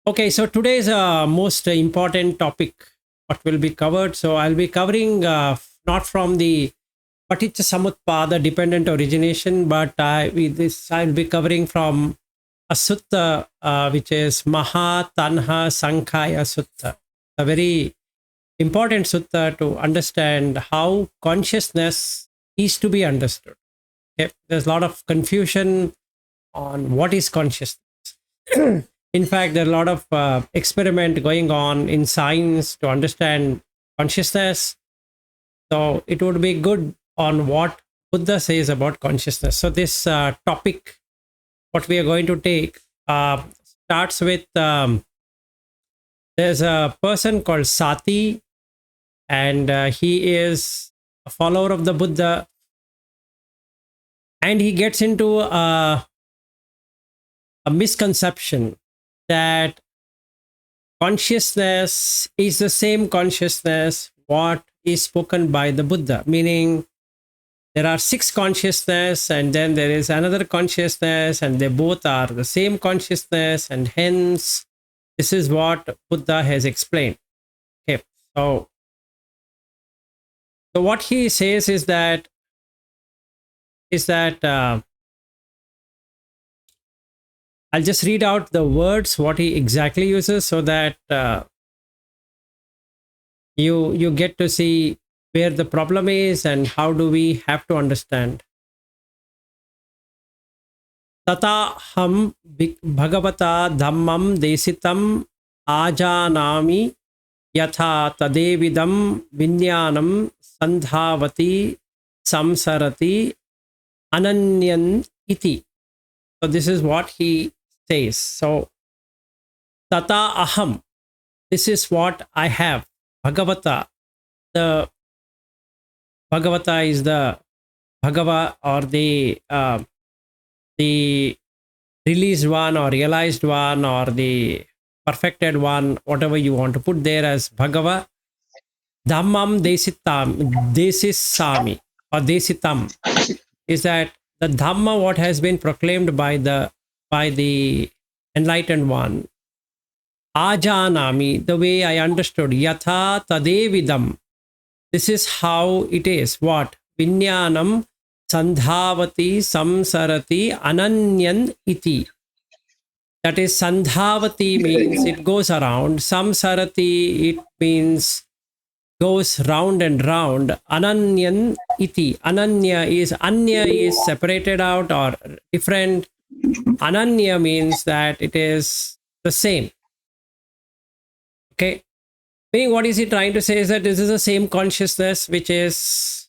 Okay, so today's most important topic, what will be covered. So I'll be covering not from the Paticcasamutpada dependent origination, but I'll be covering from a sutta, which is Maha Tanha Sankhaya Sutta, a very important sutta to understand how consciousness is to be understood. Okay? There's a lot of confusion on what is consciousness. In fact, there are a lot of experiment going on in science to understand consciousness. So it would be good on what Buddha says about consciousness. So this topic, what we are going to take, starts with there's a person called Sati, and he is a follower of the Buddha, and he gets into a misconception that consciousness is the same consciousness what is spoken by the Buddha, meaning there are six consciousness and then there is another consciousness and they both are the same consciousness, and hence this is what Buddha has explained. Okay, so what he says is that I'll just read out the words what he exactly uses so that you get to see where the problem is and how do we have to understand. Tata ham bhagavata dhammam desitam ajanami yatha tadevidam vinyanam sandhavati samsarati ananyan iti. So this is what he says. So tata aham, this is what I have. Bhagavata, the Bhagavata is the Bhagava, or the released one or realized one or the perfected one, whatever you want to put there as Bhagava. Dhammam desisami or desitam is that the Dhamma what has been proclaimed by the enlightened one. Ajanami, the way I understood. Yatha tadevidam, this is how it is. What? Vinyanam sandhavati samsarati ananyan iti. That is, sandhavati means it goes around. Samsarati, it means goes round and round. Ananyan iti. Ananya is separated out or different. Ananya means that it is the same. Okay. Meaning, what is he trying to say is that this is the same consciousness which is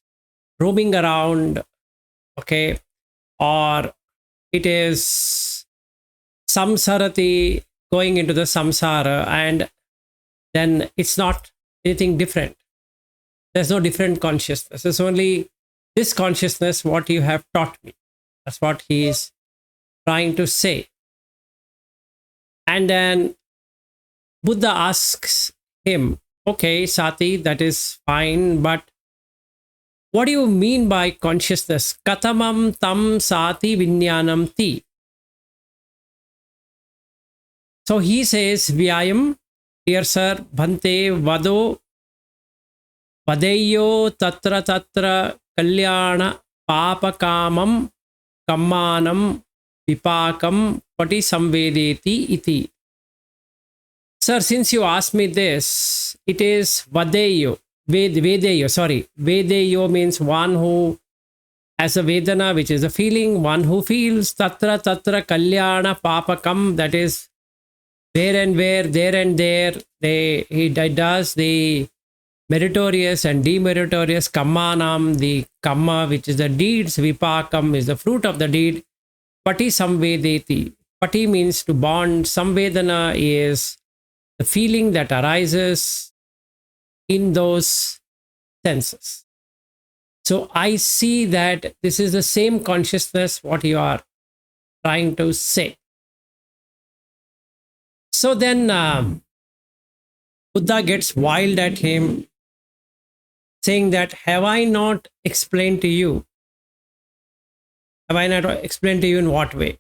roaming around, okay, or it is samsarati, going into the samsara, and then it's not anything different. There's no different consciousness. It's only this consciousness what you have taught me. That's what he is trying to say. And then Buddha asks him, okay, Sati, that is fine, but what do you mean by consciousness? Katamam tam sati vinyanam ti. So he says, Vyayam, dear sir, bhante vado vadeyo tatra kalyana papakamam kammanam vipakam pati samvedeti iti. Sir, since you asked me this, it is vadeyo. Vedeyo means one who has a vedana, which is a feeling, one who feels. Tatra kalyana papakam, that is where and where, there and there. He does the meritorious and demeritorious. Kammanam, the kamma, which is the deeds. Vipakam is the fruit of the deed. Pati samvedeti. Pati means to bond. Samvedana is the feeling that arises in those senses. So I see that this is the same consciousness what you are trying to say. So then Buddha gets wild at him, saying that, have I not explained to you? Have I not explained to you in what way?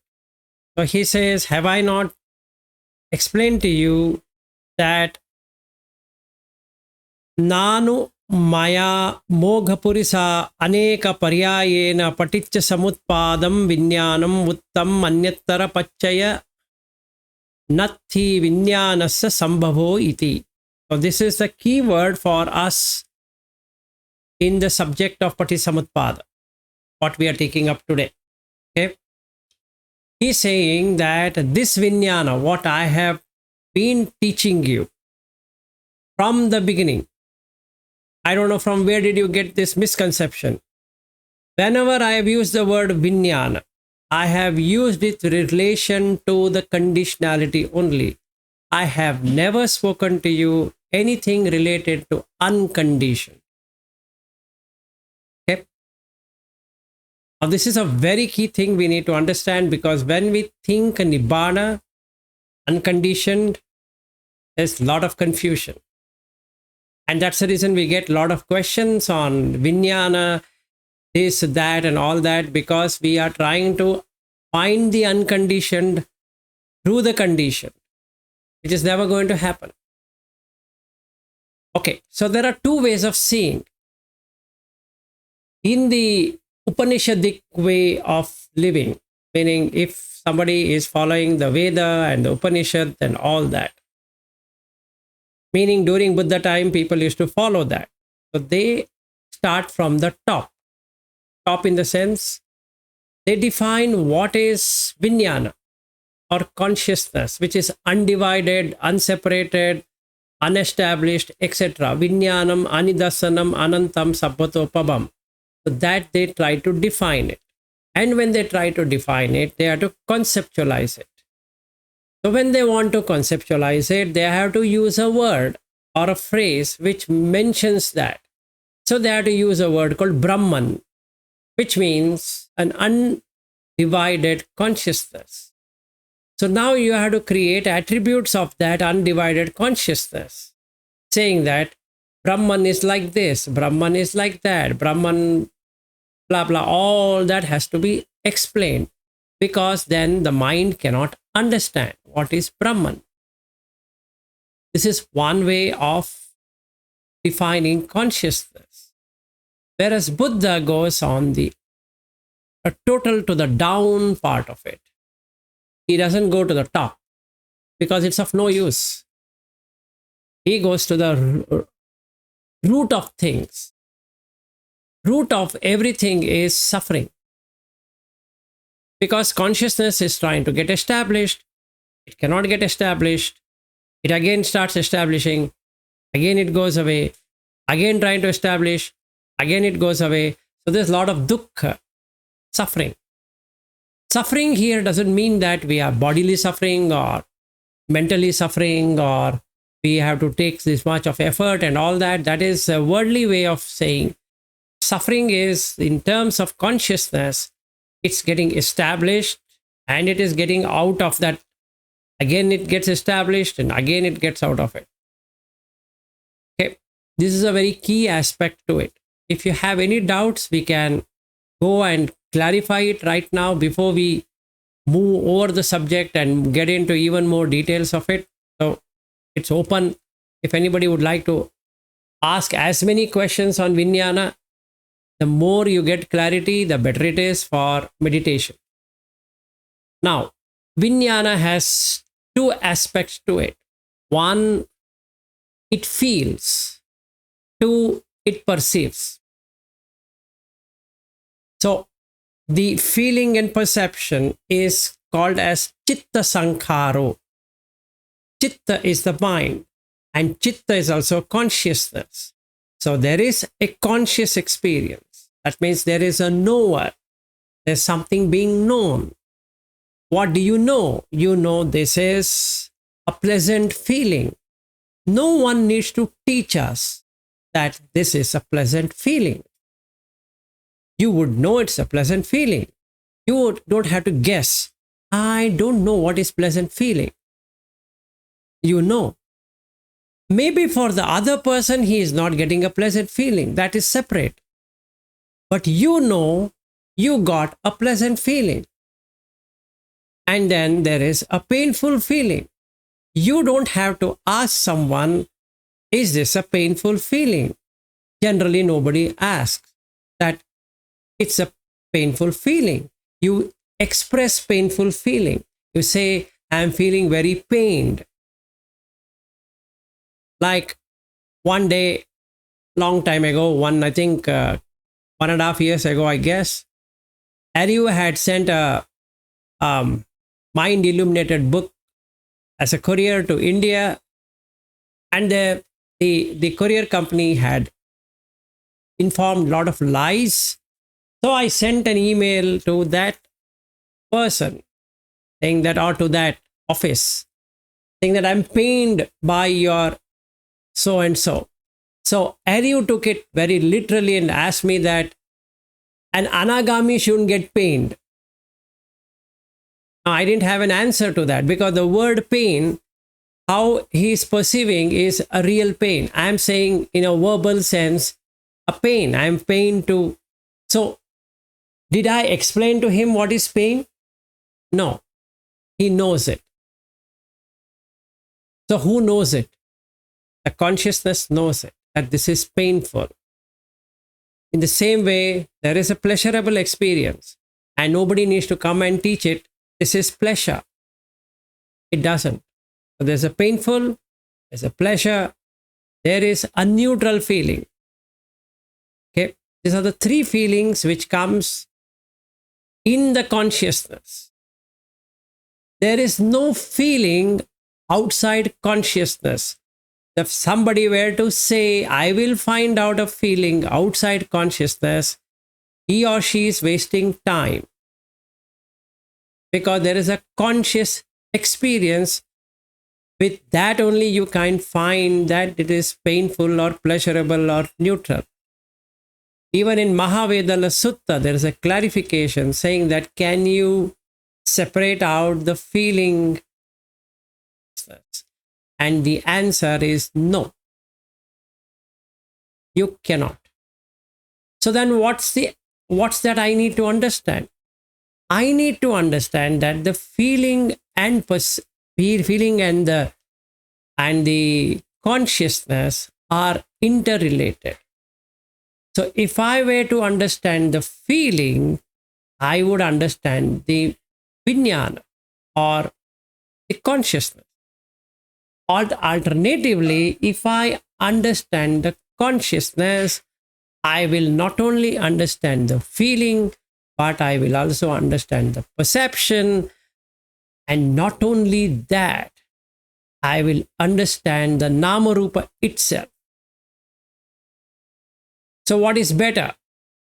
So he says, have I not explain to you that Nanu Maya Moghapurisa Aneka Paryayena Paticca Samutpadam Vinyanam Uttam Anyattara Pachaya Natti Vinyanasya Sambhavo iti. So this is the key word for us in the subject of Paticcasamutpada, what we are taking up today. Okay. He's saying that this Vinyana, what I have been teaching you from the beginning, I don't know from where did you get this misconception. Whenever I have used the word Vinyana, I have used it in relation to the conditionality only. I have never spoken to you anything related to unconditioned. Okay. Now, this is a very key thing we need to understand, because when we think Nibbana, unconditioned, there's a lot of confusion. And that's the reason we get a lot of questions on Vinyana, this, that, and all that, because we are trying to find the unconditioned through the conditioned, which is never going to happen. Okay, so there are two ways of seeing. In the Upanishadic way of living, meaning if somebody is following the Veda and the Upanishad and all that, meaning during Buddha time, people used to follow that. So they start from the top. Top in the sense, they define what is Vijnana or consciousness, which is undivided, unseparated, unestablished, etc. Vijnanam, anidasanam, anantam, sabbhatopabam. So that they try to define it. And when they try to define it, they have to conceptualize it. So when they want to conceptualize it, they have to use a word or a phrase which mentions that. So they have to use a word called Brahman, which means an undivided consciousness. So now you have to create attributes of that undivided consciousness, saying that Brahman is like this, Brahman is like that, Brahman, blah, blah, all that has to be explained, because then the mind cannot understand what is Brahman. This is one way of defining consciousness. Whereas Buddha goes on the total to the down part of it. He doesn't go to the top because it's of no use. He goes to the root of things. Root of everything is suffering. Because consciousness is trying to get established, it cannot get established, it again starts establishing, again it goes away, again trying to establish, again it goes away. So there's a lot of dukkha, suffering. Suffering here doesn't mean that we are bodily suffering or mentally suffering or we have to take this much of effort and all that. That is a worldly way of saying suffering is in terms of consciousness. It's getting established and it is getting out of that. Again, it gets established and again it gets out of it. Okay, this is a very key aspect to it. If you have any doubts, we can go and clarify it right now before we move over the subject and get into even more details of it. So it's open. If anybody would like to ask as many questions on Vijnana, the more you get clarity, the better it is for meditation. Now, Vijnana has two aspects to it. One, it feels. Two, it perceives. So, the feeling and perception is called as Chitta Sankharo. Chitta is the mind and Chitta is also consciousness. So there is a conscious experience. That means there is a knower. There's something being known. What do you know? You know this is a pleasant feeling. No one needs to teach us that this is a pleasant feeling. You would know it's a pleasant feeling. You don't have to guess. I don't know what is pleasant feeling. You know. Maybe for the other person, he is not getting a pleasant feeling. That is separate. But you know, you got a pleasant feeling. And then there is a painful feeling. you don't have to ask someone, is this a painful feeling? Generally, nobody asks that it's a painful feeling. You express painful feeling. You say, I'm feeling very pained. Like one day, long time ago, I think 1.5 years ago, I guess, Ariu had sent a mind illuminated book as a courier to India, and the courier company had informed a lot of lies. So I sent an email to that person saying that, or to that office, saying that I'm pained by your so and so. So Ariu took it very literally and asked me that an anagami shouldn't get pained. Now, I didn't have an answer to that, because the word pain, how he's perceiving, is a real pain. I'm saying in a verbal sense, a pain. I'm pained to. So did I explain to him what is pain? No. He knows it. So who knows it? The consciousness knows it, that this is painful. In the same way, there is a pleasurable experience, and nobody needs to come and teach it, this is pleasure. It doesn't. So there's a painful, there's a pleasure, there is a neutral feeling. Okay, these are the three feelings which comes in the consciousness. There is no feeling outside consciousness. If somebody were to say, I will find out a feeling outside consciousness, he or she is wasting time. Because there is a conscious experience. With that only you can find that it is painful or pleasurable or neutral. Even in Mahavedala Sutta, there is a clarification saying that, can you separate out the feeling? And the answer is no. You cannot. So then what's that I need to understand? I need to understand that the feeling and the consciousness are interrelated. So if I were to understand the feeling, I would understand the vijnana or the consciousness. Alternatively, if I understand the consciousness, I will not only understand the feeling, but I will also understand the perception. And not only that, I will understand the Nama Rupa itself. So what is better?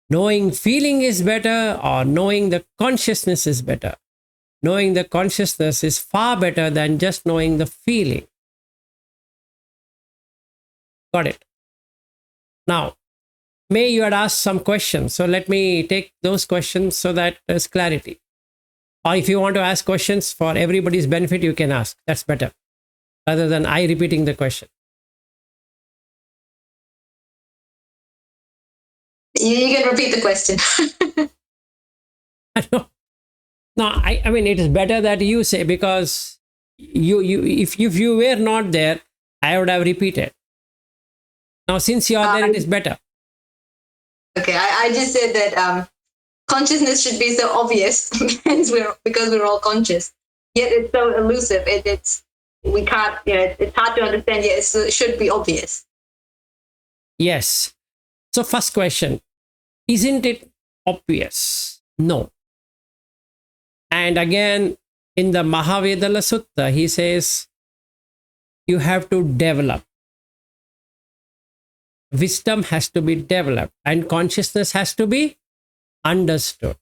Knowing feeling is better, or knowing the consciousness is better? Knowing the consciousness is far better than just knowing the feeling. Got it? Now, May, you had asked some questions. So let me take those questions so that there's clarity. Or if you want to ask questions for everybody's benefit, you can ask. That's better, rather than I repeating the question. You can repeat the question. No, I mean, it is better that you say, because if you were not there, I would have repeated. Now, since you are there, it is better. Okay, I just said that consciousness should be so obvious because we're all conscious. Yet it's so elusive. We can't. It's hard to understand. Yet it should be obvious. Yes. So first question, isn't it obvious? No. And again, in the Mahavedala Sutta, he says, you have to develop. Wisdom has to be developed, and consciousness has to be understood,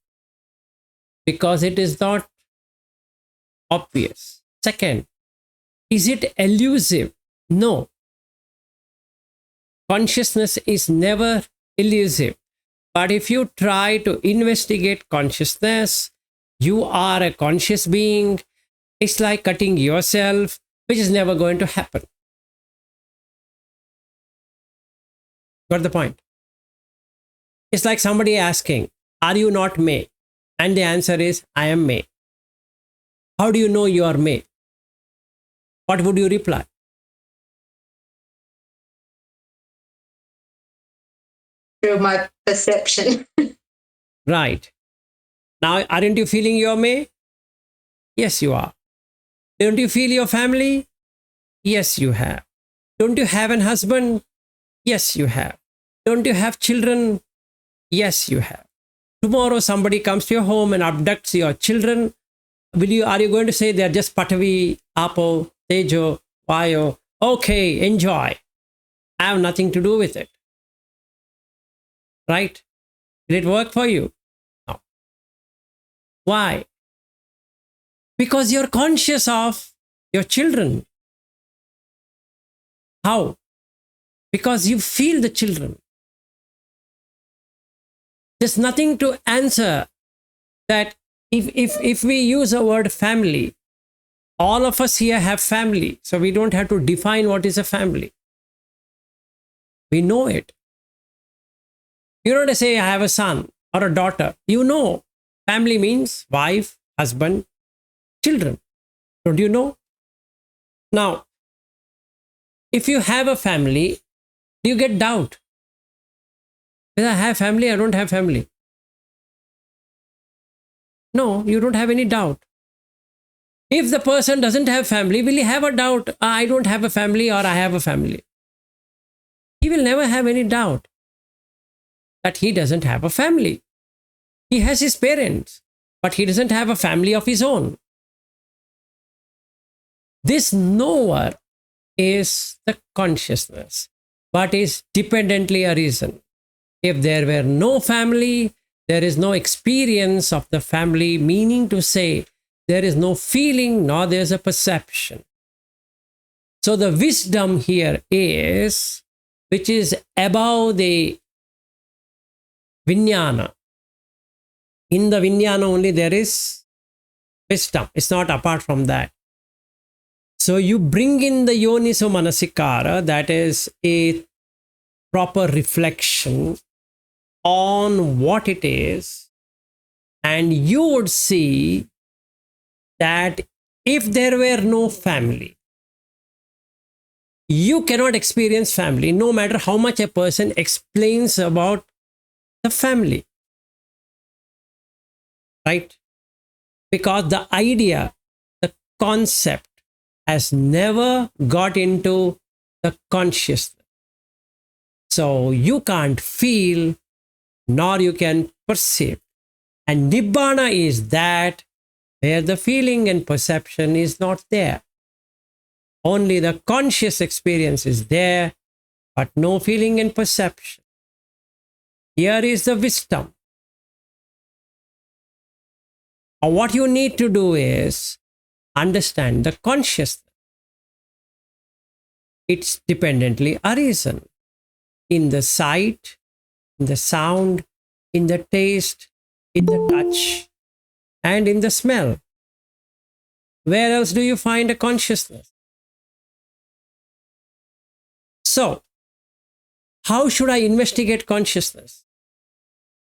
because it is not obvious. Second, is it elusive? No. Consciousness is never elusive. But if you try to investigate consciousness, you are a conscious being. It's like cutting yourself, which is never going to happen. Got the point? It's like somebody asking, are you not May? And the answer is, I am May. How do you know you are May? What would you reply? Through my perception. Right. Now, aren't you feeling your May? Yes, you are. Don't you feel your family? Yes, you have. Don't you have an husband? Yes, you have. Don't you have children? Yes, you have. Tomorrow somebody comes to your home and abducts your children. Are you going to say they're just Patavi, Apo, Tejo, Vayo? Okay, enjoy. I have nothing to do with it. Right? Did it work for you? No. Why? Because you're conscious of your children. How? Because you feel the children. There's nothing to answer that if we use a word family, all of us here have family. So we don't have to define what is a family. We know it. You don't have to say, I have a son or a daughter. You know, family means wife, husband, children. Don't you know? Now, if you have a family, do you get doubt? Whether I have family, I don't have family. No, you don't have any doubt. If the person doesn't have family, will he have a doubt? I don't have a family or I have a family. He will never have any doubt that he doesn't have a family. He has his parents, but he doesn't have a family of his own. This knower is the consciousness, but is dependently a reason. If there were no family, there is no experience of the family, meaning to say, there is no feeling, nor there is a perception. So the wisdom here is, which is above the Vijnana. In the Vijnana only there is wisdom. It's not apart from that. So you bring in the Yoniso Manasikara, that is a proper reflection on what it is, and you would see that if there were no family, you cannot experience family no matter how much a person explains about the family. Right? Because the idea, the concept has never got into the consciousness. So you can't feel nor you can perceive. And Nibbana is that where the feeling and perception is not there. Only the conscious experience is there, but no feeling and perception. Here is the wisdom. What you need to do is understand the consciousness. It's dependently arisen in the sight, in the sound, in the taste, in the touch, and in the smell. Where else do you find a consciousness? So, how should I investigate consciousness?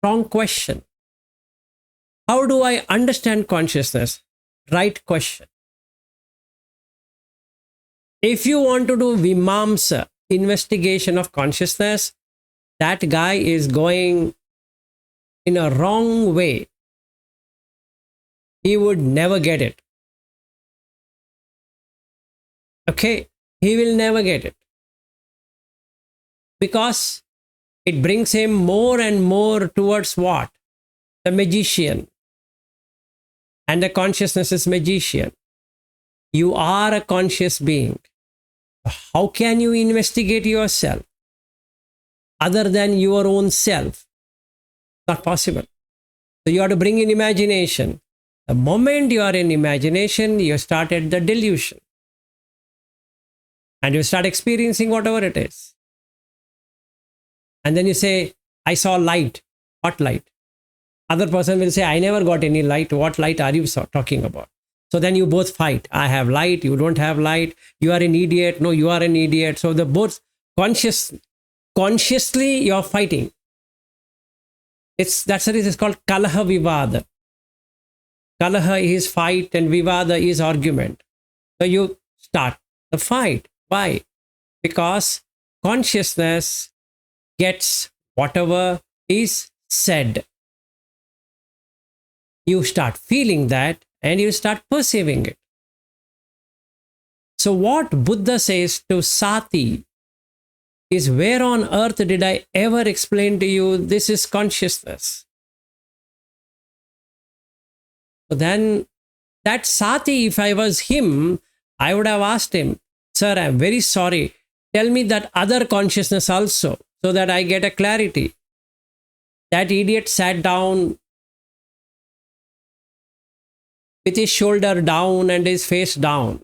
Wrong question. How do I understand consciousness? Right question. If you want to do Vimamsa, investigation of consciousness, that guy is going in a wrong way. He would never get it. Okay? He will never get it. Because it brings him more and more towards what? The magician. And the consciousness is magician. You are a conscious being. How can you investigate yourself other than your own self? Not possible. So you have to bring in imagination. The moment you are in imagination, you started the delusion. And you start experiencing whatever it is. And then you say, I saw light. What light? Other person will say, I never got any light. What light are you talking about? So then you both fight. I have light, you don't have light. You are an idiot. No, you are an idiot. So the both consciously you're fighting. That's the reason it's called Kalaha Vivada. Kalaha is fight and Vivada is argument. So you start the fight. Why? Because consciousness gets whatever is said. You start feeling that and you start perceiving it. So, what Buddha says to Sati is, where on earth did I ever explain to you this is consciousness? So then, that Sati, if I was him, I would have asked him, Sir, I'm very sorry. Tell me that other consciousness also, so that I get a clarity. That idiot sat down with his shoulder down and his face down.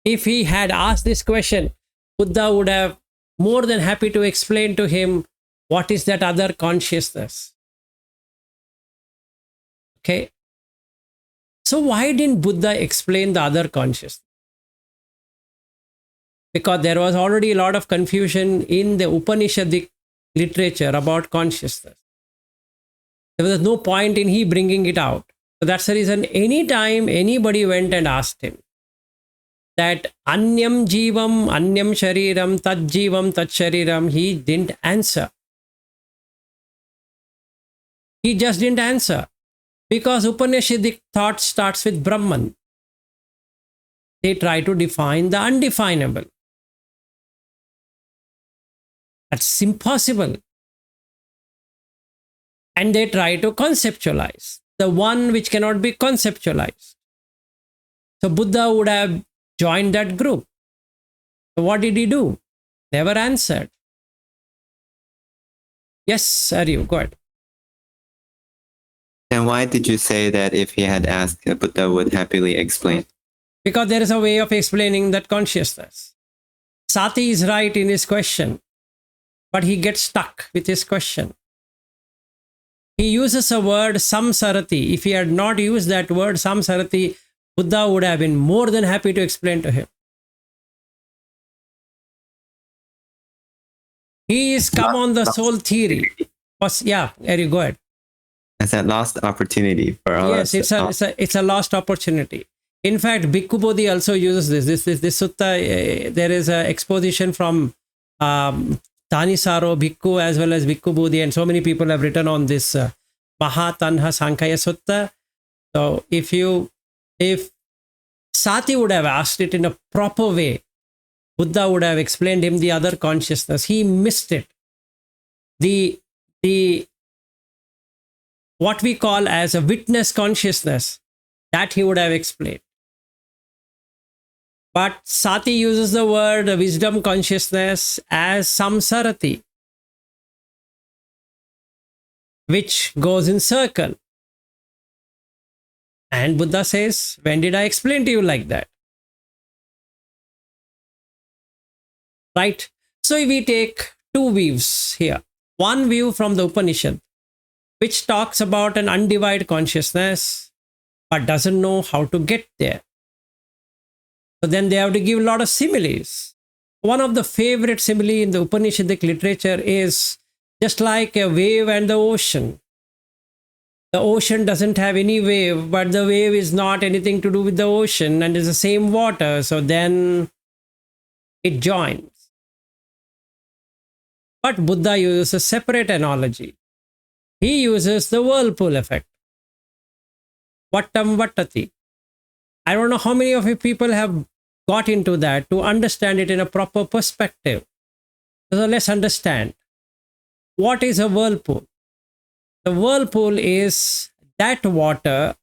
If he had asked this question, Buddha would have more than happy to explain to him what is that other consciousness. Okay. So why didn't Buddha explain the other consciousness? Because there was already a lot of confusion in the Upanishadic literature about consciousness. There was no point in he bringing it out. So that's the reason anytime anybody went and asked him that Anyam Jivam, Anyam Shariram, Tat Jivam, Tat Shariram, he didn't answer. He just didn't answer. Because Upanishadic thought starts with Brahman. They try to define the undefinable. That's impossible. And they try to conceptualize the one which cannot be conceptualized. So Buddha would have joined that group. So what did he do? Never answered. Yes, Aryu, go ahead. And why did you say that if he had asked, Buddha would happily explain? Because there is a way of explaining that consciousness. Sati is right in his question, but he gets stuck with his question. He uses a word samsarati. If he had not used that word samsarati, Buddha would have been more than happy to explain to him. He is come on the soul theory. Yeah, Ari, go ahead. As a lost opportunity for all yes, us. it's a lost opportunity. In fact, Bhikkhu Bodhi also uses this sutta. There is an exposition from Tanisaro Bhikkhu as well as Bhikkhu Bodhi, and so many people have written on this Mahatanha Sankhya Sutta. So if Sati would have asked it in a proper way, Buddha would have explained him the other consciousness. He missed it. The what we call as a witness consciousness, that he would have explained. But Sati uses the word wisdom consciousness as samsarati, which goes in circle. And Buddha says, when did I explain to you like that? Right? So we take two views here. One view from the Upanishad, which talks about an undivided consciousness, but doesn't know how to get there. So then they have to give a lot of similes. One of the favorite simile in the Upanishadic literature is just like a wave and the ocean. The ocean doesn't have any wave, but the wave is not anything to do with the ocean and is the same water. So then it joins. But Buddha uses a separate analogy. He uses the whirlpool effect. Vattam vattati. I don't know how many of you people have got into that to understand it in a proper perspective. So let's understand. What is a whirlpool? The whirlpool is that water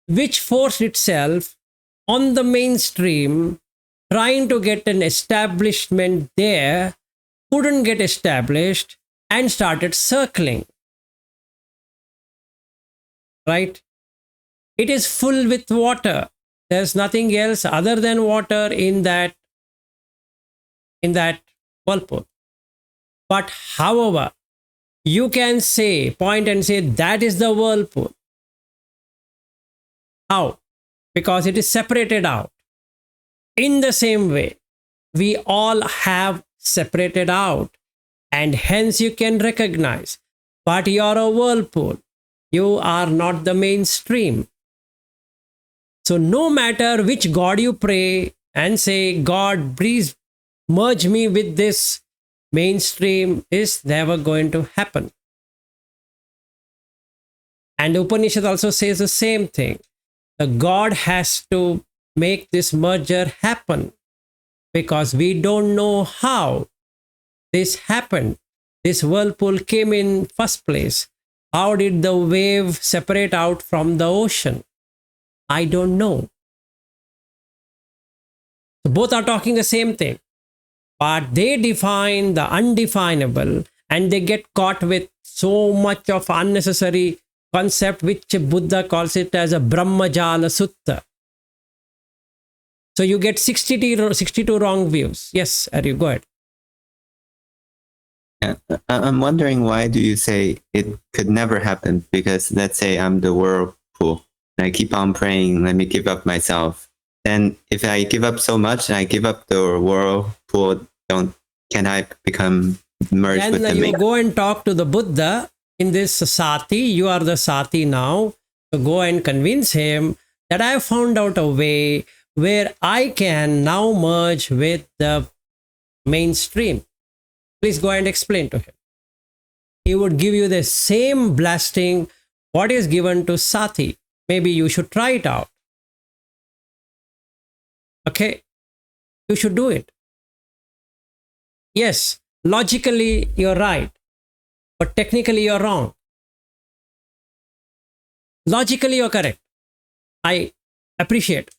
which forced itself on the mainstream, trying to get an establishment there, couldn't get established, and started circling. Right? It is full with water. There's nothing else other than water in that whirlpool. But however, you can point and say that is the whirlpool. How? Because it is separated out. In the same way, we all have separated out, and hence you can recognize, but you're a whirlpool. You are not the mainstream. So no matter which God you pray and say, God, please merge me with this mainstream, is never going to happen. And Upanishad also says the same thing. The God has to make this merger happen because we don't know how this happened. This whirlpool came in first place. How did the wave separate out from the ocean? I don't know. So both are talking the same thing, but they define the undefinable and they get caught with so much of unnecessary concept, which Buddha calls it as a Brahmajala Sutta. So you get 62 wrong views. Yes, Ari, go ahead. Yeah. I'm wondering, why do you say it could never happen? Because let's say I'm the whirlpool and I keep on praying, let me give up myself. Then if I give up so much and I give up the whirlpool, can I become merged And with the you go and talk to the Buddha in this sati. You are the sati now. So go and convince him that I have found out a way where I can now merge with the mainstream. Please go and explain to him. He would give you the same blasting what is given to sati. Maybe you should try it out. Okay, you should do it. Yes, logically you're right, but technically you're wrong. Logically you're correct. I appreciate.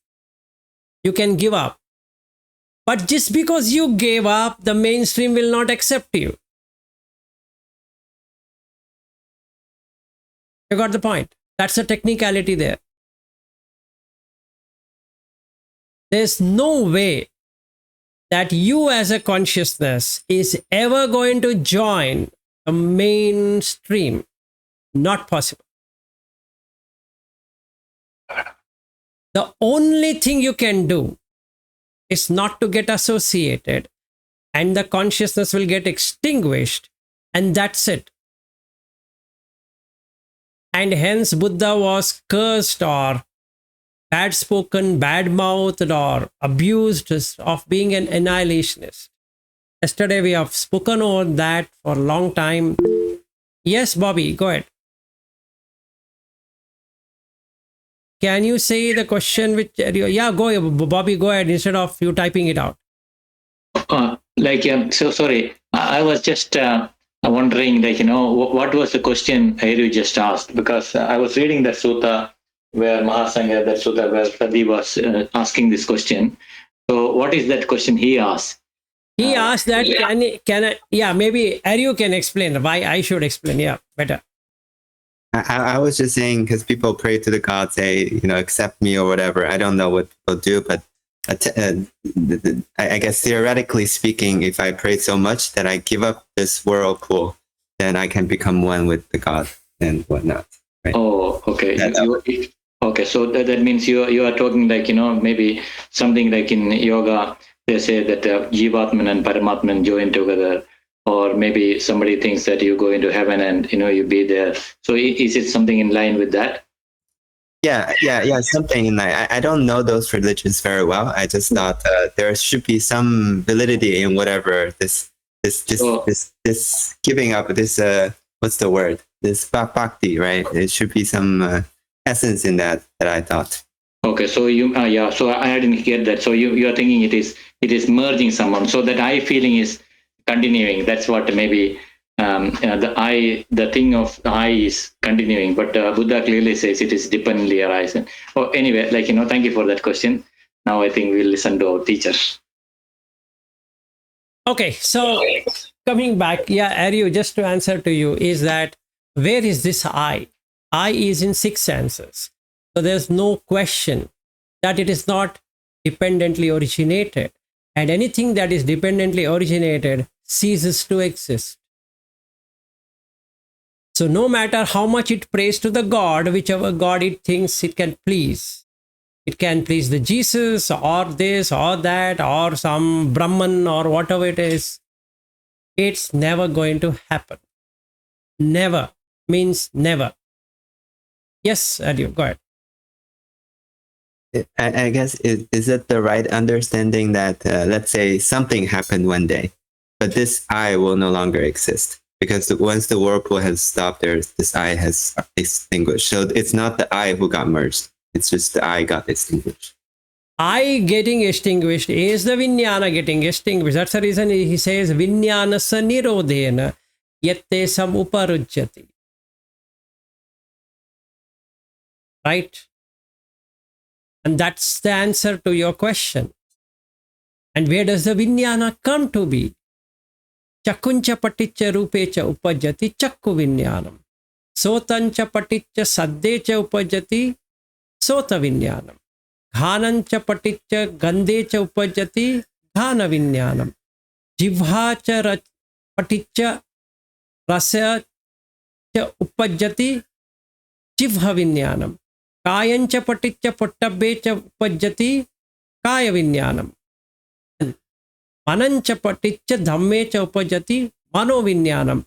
You can give up. But just because you gave up, the mainstream will not accept you. You got the point? That's a technicality there. There's no way that you as a consciousness is ever going to join a mainstream. Not possible. The only thing you can do is not to get associated, and the consciousness will get extinguished, and that's it. And hence Buddha was cursed or bad spoken, bad mouthed, or abused of being an annihilationist. Yesterday we have spoken on that for a long time. Yes, Bobby, go ahead. Can you say the question which, yeah, go, Bobby, go ahead instead of you typing it out. So sorry, I was just wondering, what was the question you just asked? Because I was reading the sutta where Mahasangha, that sutta where Sadi was asking this question. So what is that question he asked? He asked that, can I, yeah, maybe Aryu can explain why I should explain. Yeah, better. I was just saying, because people pray to the God, say, accept me or whatever. I don't know what people do, but I guess theoretically speaking, if I pray so much that I give up this whirlpool, then I can become one with the God and whatnot. Right? Oh, okay. Okay, so that means you are talking maybe something like in yoga, they say that Jivatman and Paramatman join together. Or maybe somebody thinks that you go into heaven and you be there. So is it something in line with that? Yeah, something in line. I don't know those religions very well. I just thought there should be some validity in whatever this giving up, this what's the word? This bhakti, right? It should be some essence in that I thought. Okay, so so I didn't get that. So you are thinking it is merging someone. So that I feeling is continuing. That's what maybe the thing of I is continuing, but Buddha clearly says it is dependently arising. Oh, anyway, thank you for that question. Now I think we'll listen to our teachers. Okay, so coming back, yeah, Aryu, just to answer to you is that where is this I? I is in 6 senses. So there's no question that it is not dependently originated. And anything that is dependently originated ceases to exist. So no matter how much it prays to the God, whichever God it thinks it can please the Jesus or this or that or some Brahman or whatever it is, it's never going to happen. Never means never. Yes, Adil, go ahead. I guess, is it the right understanding that, let's say something happened one day, but this I will no longer exist? Because once the whirlpool has stopped, this I has extinguished. So it's not the I who got merged. It's just the I got extinguished. I getting extinguished is the Vijnana getting extinguished. That's the reason he says Vijnanasa nirodhena yatte sam uparujyati. Right? And that's the answer to your question. And where does the Vijnana come to be? Chakuncha paticca rupecha upajati chakku Vijnanam. Sotancha paticca saddecha upajati sota Vijnanam. घानंच पटिच्च Gandhe च उपजति घान विज्ञानम जिह्वा च पटिच्च रस च उपजति जिह्व विज्ञानम कायंच पटिच्च पुट्टब्बे च उपजति काय विज्ञानम मनंच पटिच्च धम्मे च उपजति मनो विज्ञानम.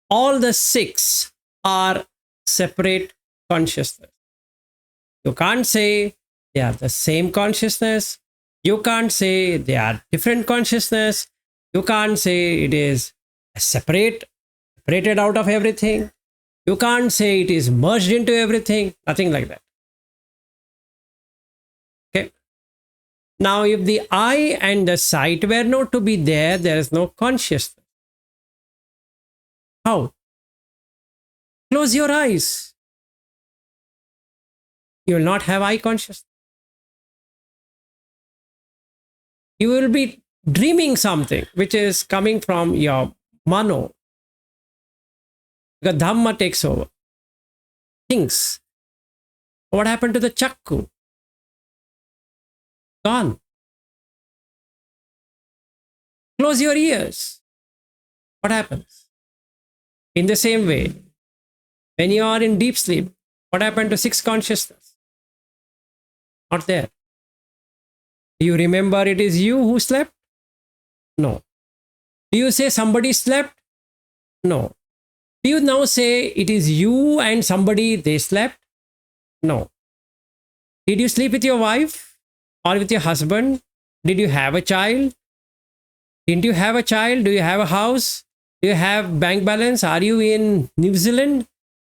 All the six are separate consciousness. You can't say they are the same consciousness. You can't say they are different consciousness. You can't say it is separated out of everything. You can't say it is merged into everything. Nothing like that. Okay. Now, if the eye and the sight were not to be there, there is no consciousness. How? Close your eyes. You will not have eye consciousness. You will be dreaming something which is coming from your mano. The Dhamma takes over. Things. What happened to the chakku? Gone. Close your ears. What happens? In the same way, when you are in deep sleep, what happened to six consciousness? Not there. Do you remember it is you who slept? No. Do you say somebody slept? No. Do you now say it is you and somebody they slept? No. Did you sleep with your wife or with your husband? Did you have a child? Didn't you have a child? Do you have a house? Do you have bank balance? Are you in New Zealand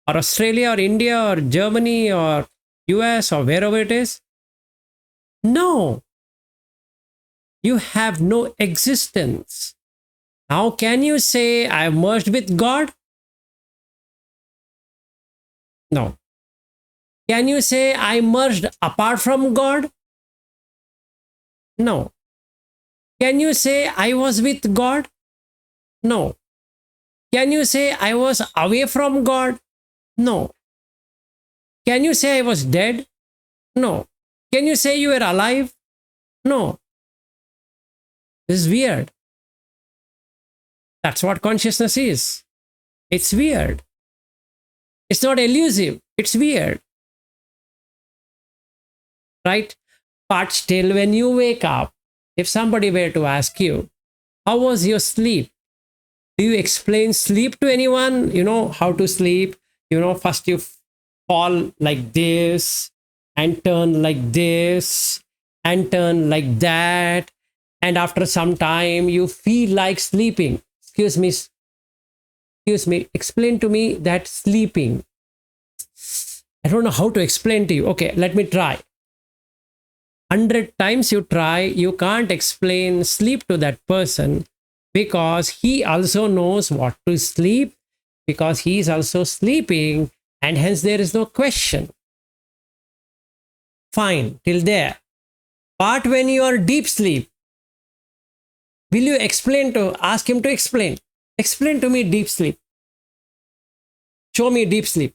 or Australia or India or Germany or US or wherever it is? No. You have no existence. How can you say I have merged with God? No. Can you say I merged apart from God? No. Can you say I was with God? No. Can you say I was away from God? No. Can you say I was dead? No. Can you say you were alive? No. This is weird. That's what consciousness is. It's weird. It's not elusive. It's weird. Right? But still, when you wake up, if somebody were to ask you, how was your sleep? Do you explain sleep to anyone? You know how to sleep. First you fall like this and turn like this and turn like that. And after some time, you feel like sleeping. Excuse me, explain to me that sleeping. I don't know how to explain to you. Okay, let me try. 100 times you try, you can't explain sleep to that person because he also knows what to sleep, because he is also sleeping, and hence there is no question. Fine, till there. But when you are deep sleep, will you ask him to explain? Explain to me deep sleep. Show me deep sleep.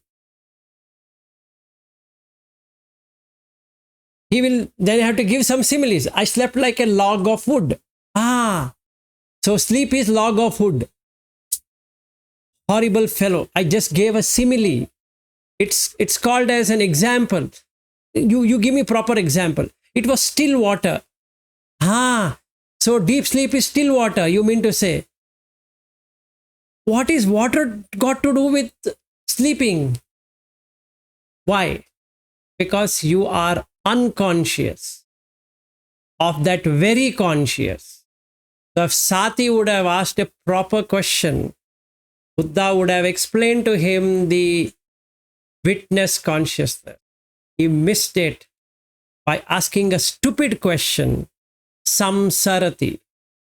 He will then have to give some similes. I slept like a log of wood. So sleep is log of wood. Horrible fellow. I just gave a simile. It's called as an example. You give me proper example. It was still water. So deep sleep is still water, you mean to say. What is water got to do with sleeping? Why? Because you are unconscious of that very conscious. So if Sati would have asked a proper question, Buddha would have explained to him the witness consciousness. He missed it by asking a stupid question, samsarati.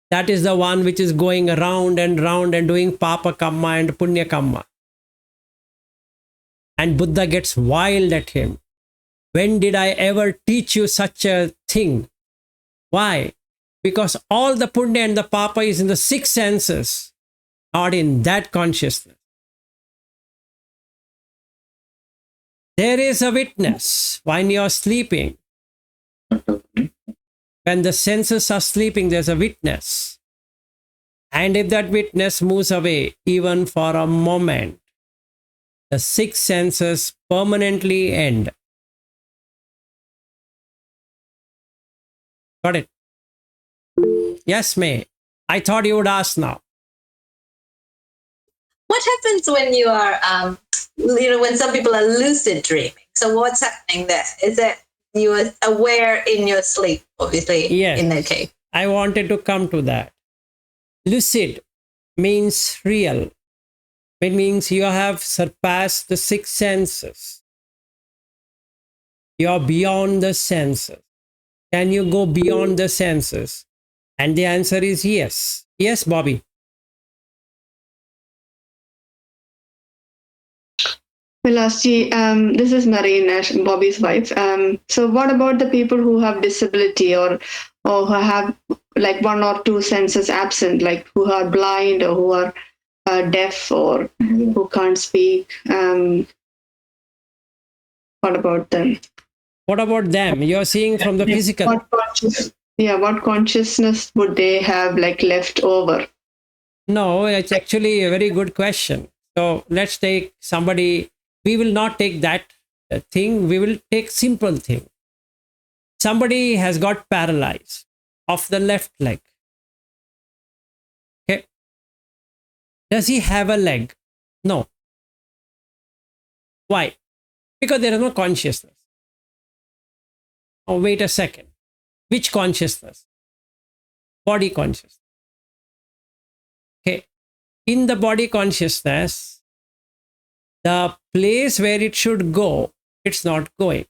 That is the one which is going around and round and doing papa kamma and punya kamma. And Buddha gets wild at him. When did I ever teach you such a thing? Why? Because all the punya and the papa is in the six senses, not in that consciousness. There is a witness when you're sleeping. When the senses are sleeping, there's a witness. And if that witness moves away, even for a moment, the six senses permanently end. Got it? Yes, May. I thought you would ask now. What happens when you are, when some people are lucid dreaming? So what's happening there? Is it you are aware in your sleep, obviously, Yes. in that case? I wanted to come to that. Lucid means real. It means you have surpassed the six senses. You are beyond the senses. Can you go beyond the senses? And the answer is yes. Yes, Bobby. Vilasji, this is Marina, Bobby's wife. So what about the people who have disability or who have like one or two senses absent, like who are blind or who are deaf or who can't speak? What about them? What about them? You're seeing from the physical. What consciousness would they have like left over? No, it's actually a very good question. So let's take somebody. We will not take that thing. We will take simple thing. Somebody has got paralyzed of the left leg. Okay. Does he have a leg? No. Why? Because there is no consciousness. Oh, wait a second. Which consciousness? Body consciousness. Okay. In the body consciousness, the place where it should go, it's not going.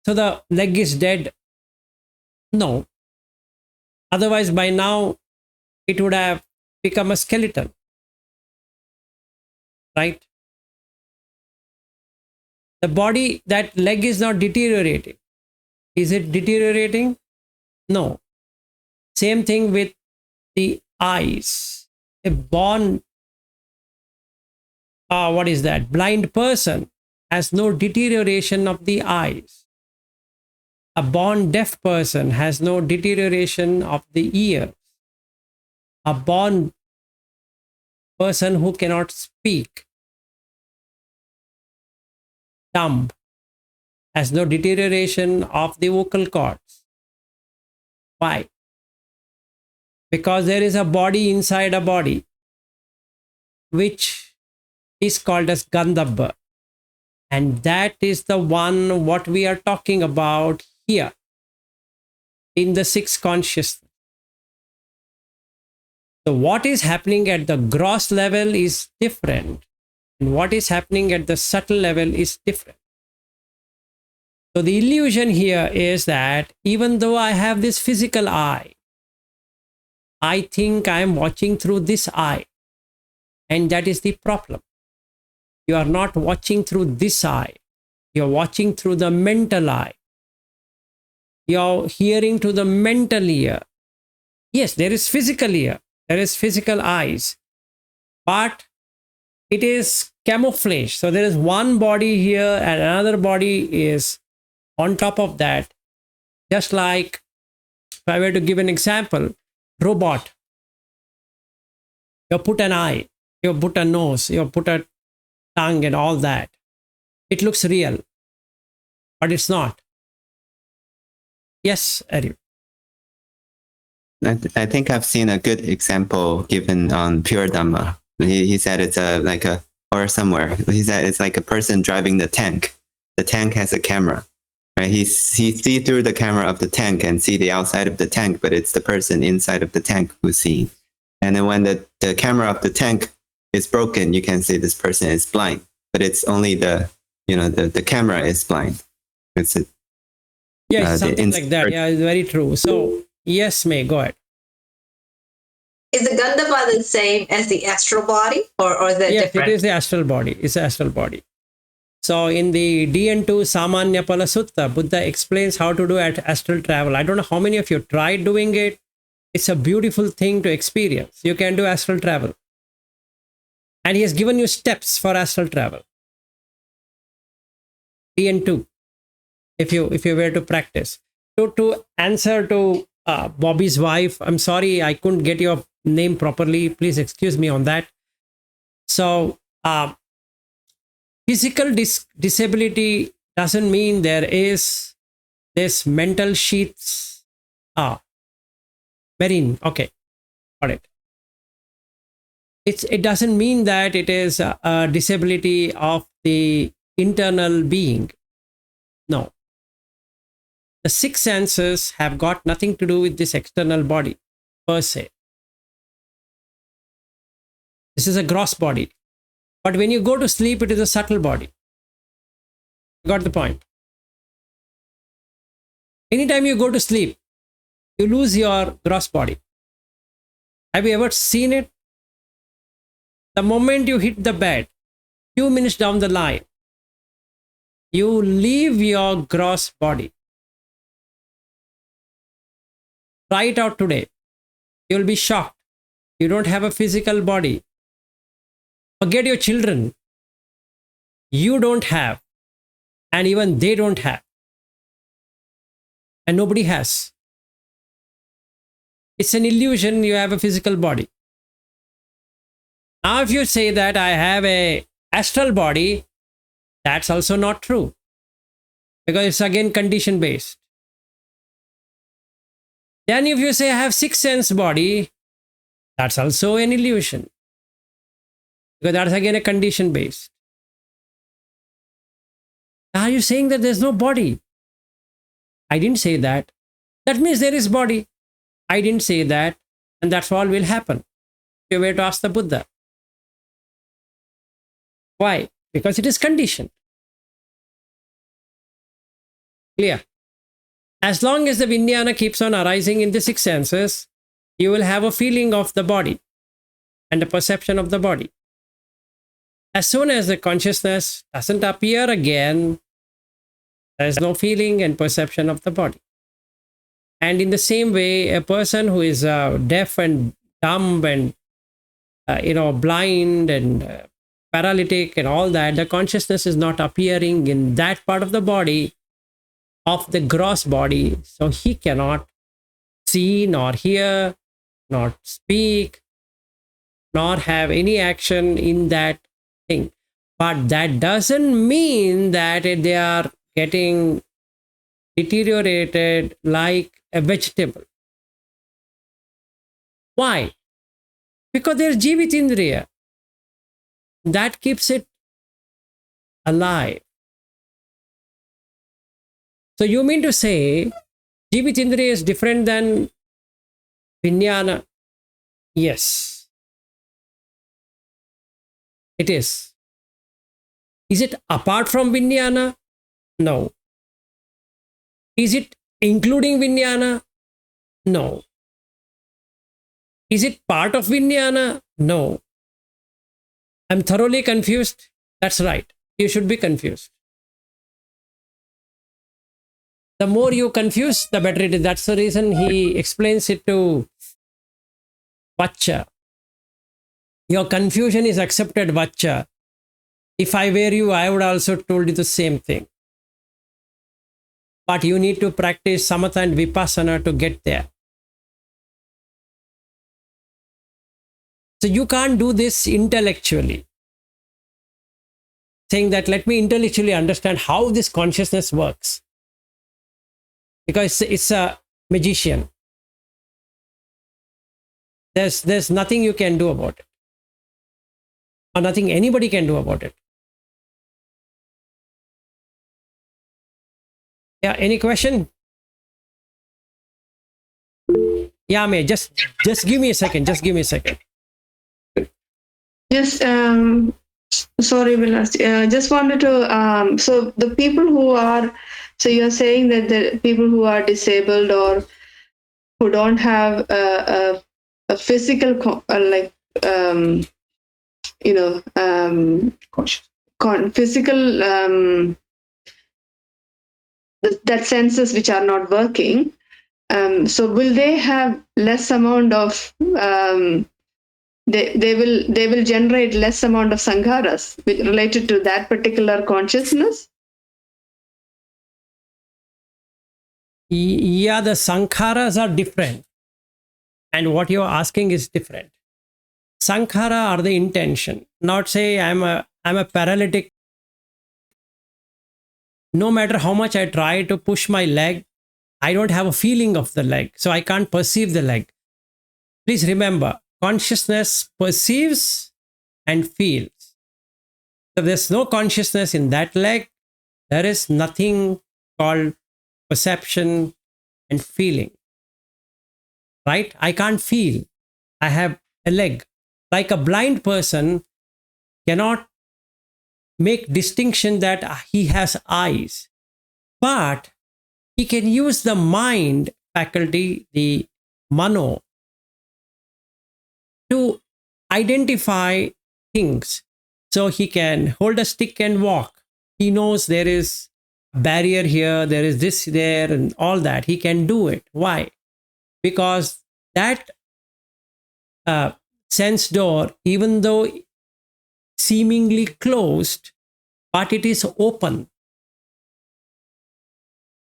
So the leg is dead? No. Otherwise, by now, it would have become a skeleton. Right? The body, that leg is not deteriorating. Is it deteriorating? No. Same thing with the eyes. A born blind person has no deterioration of the eyes. A born deaf person has no deterioration of the ears. A born person who cannot speak, dumb, has no deterioration of the vocal cords. Why? Because there is a body inside a body, which is called as Gandhabba. And that is the one what we are talking about here in the six consciousness. So what is happening at the gross level is different. And what is happening at the subtle level is different. So the illusion here is that even though I have this physical eye, I think I am watching through this eye. And that is the problem. You are not watching through this eye. You're watching through the mental eye. You're hearing to the mental ear. Yes, there is physical ear. There is physical eyes. But it is camouflage. So there is one body here and another body is on top of that. Just like, if I were to give an example, robot. You put an eye, you put a nose, you put a tongue and all that. It looks real, but it's not. Yes, Ari. I think I've seen a good example given on Pure Dhamma. He said it's or somewhere. He said it's like a person driving the tank. The tank has a camera. Right? He see through the camera of the tank and see the outside of the tank, but it's the person inside of the tank who's seeing. And then when the camera of the tank is broken, you can say this person is blind, but it's only the camera is blind. It's a, Yeah, something like that. Yeah, it's very true. So yes, May, go ahead. Is the Gandhava the same as the astral body, or is that Yes, different? it is the astral body. It's the astral body. So in the DN2 Samanya Pala Sutta, Buddha explains how to do astral travel. I don't know how many of you tried doing it. It's a beautiful thing to experience. You can do astral travel. And he has given you steps for astral travel. DN2, if you were to practice. To answer to Bobby's wife, I'm sorry I couldn't get your name properly. Please excuse me on that. So physical disability doesn't mean there is this mental sheets. Marine, okay, got it. It doesn't mean that it is a disability of the internal being. No. The six senses have got nothing to do with this external body per se. This is a gross body. But when you go to sleep, it is a subtle body. Got the point? Anytime you go to sleep, you lose your gross body. Have you ever seen it? The moment you hit the bed, few minutes down the line, you leave your gross body. Try it out today. You'll be shocked. You don't have a physical body. Forget your children. You don't have. And even they don't have. And nobody has. It's an illusion you have a physical body. Now, if you say that I have a astral body, that's also not true. Because it's again condition based. Then if you say I have six sense body, that's also an illusion. Because that's again a condition based. Are you saying that there's no body? I didn't say that. That means there is body. I didn't say that. And that's all will happen. If you were to ask the Buddha. Why? Because it is conditioned. Clear? As long as the Vijnana keeps on arising in the six senses, you will have a feeling of the body and a perception of the body. As soon as the consciousness doesn't appear again, there is no feeling and perception of the body. And in the same way, a person who is deaf and dumb and blind and paralytic and all that, the consciousness is not appearing in that part of the body, of the gross body, so he cannot see, nor hear, nor speak, nor have any action in that thing. But that doesn't mean that they are getting deteriorated like a vegetable. Why? Because there's Jivitindriya. That keeps it alive. So you mean to say Jivitindriya is different than Vijnana? Yes. It is. Is it apart from Vijnana? No. Is it including Vijnana? No. Is it part of Vijnana? No. I'm thoroughly confused. That's right. You should be confused. The more you confuse, the better it is. That's the reason he explains it to Vacha. Your confusion is accepted, Vacha. If I were you, I would also told you the same thing. But you need to practice samatha and vipassana to get there. So you can't do this intellectually. Saying that let me intellectually understand how this consciousness works. Because it's a magician. There's nothing you can do about it. Or nothing anybody can do about it. Yeah, any question? Yeah, may just give me a second. Just give me a second. Just sorry, Vilas. Just wanted to. So the people who are, so you're saying that the people who are disabled or who don't have a physical like you know physical that senses which are not working. So will they have less amount of they will generate less amount of sankharas related to that particular consciousness? Yeah, the sankharas are different, and what you're asking is different. Sankhara are the intention. Not say I'm a paralytic. No matter how much I try to push my leg, I don't have a feeling of the leg, so I can't perceive the leg. Please remember, consciousness perceives and feels. If there's no consciousness in that leg, there is nothing called perception and feeling. Right? I can't feel. I have a leg. Like a blind person cannot make distinction that he has eyes, but he can use the mind faculty, the mano, to identify things. So he can hold a stick and walk. He knows there is a barrier here, there is this there, and all that. He can do it. Why? Because that sense door, even though seemingly closed, but it is open.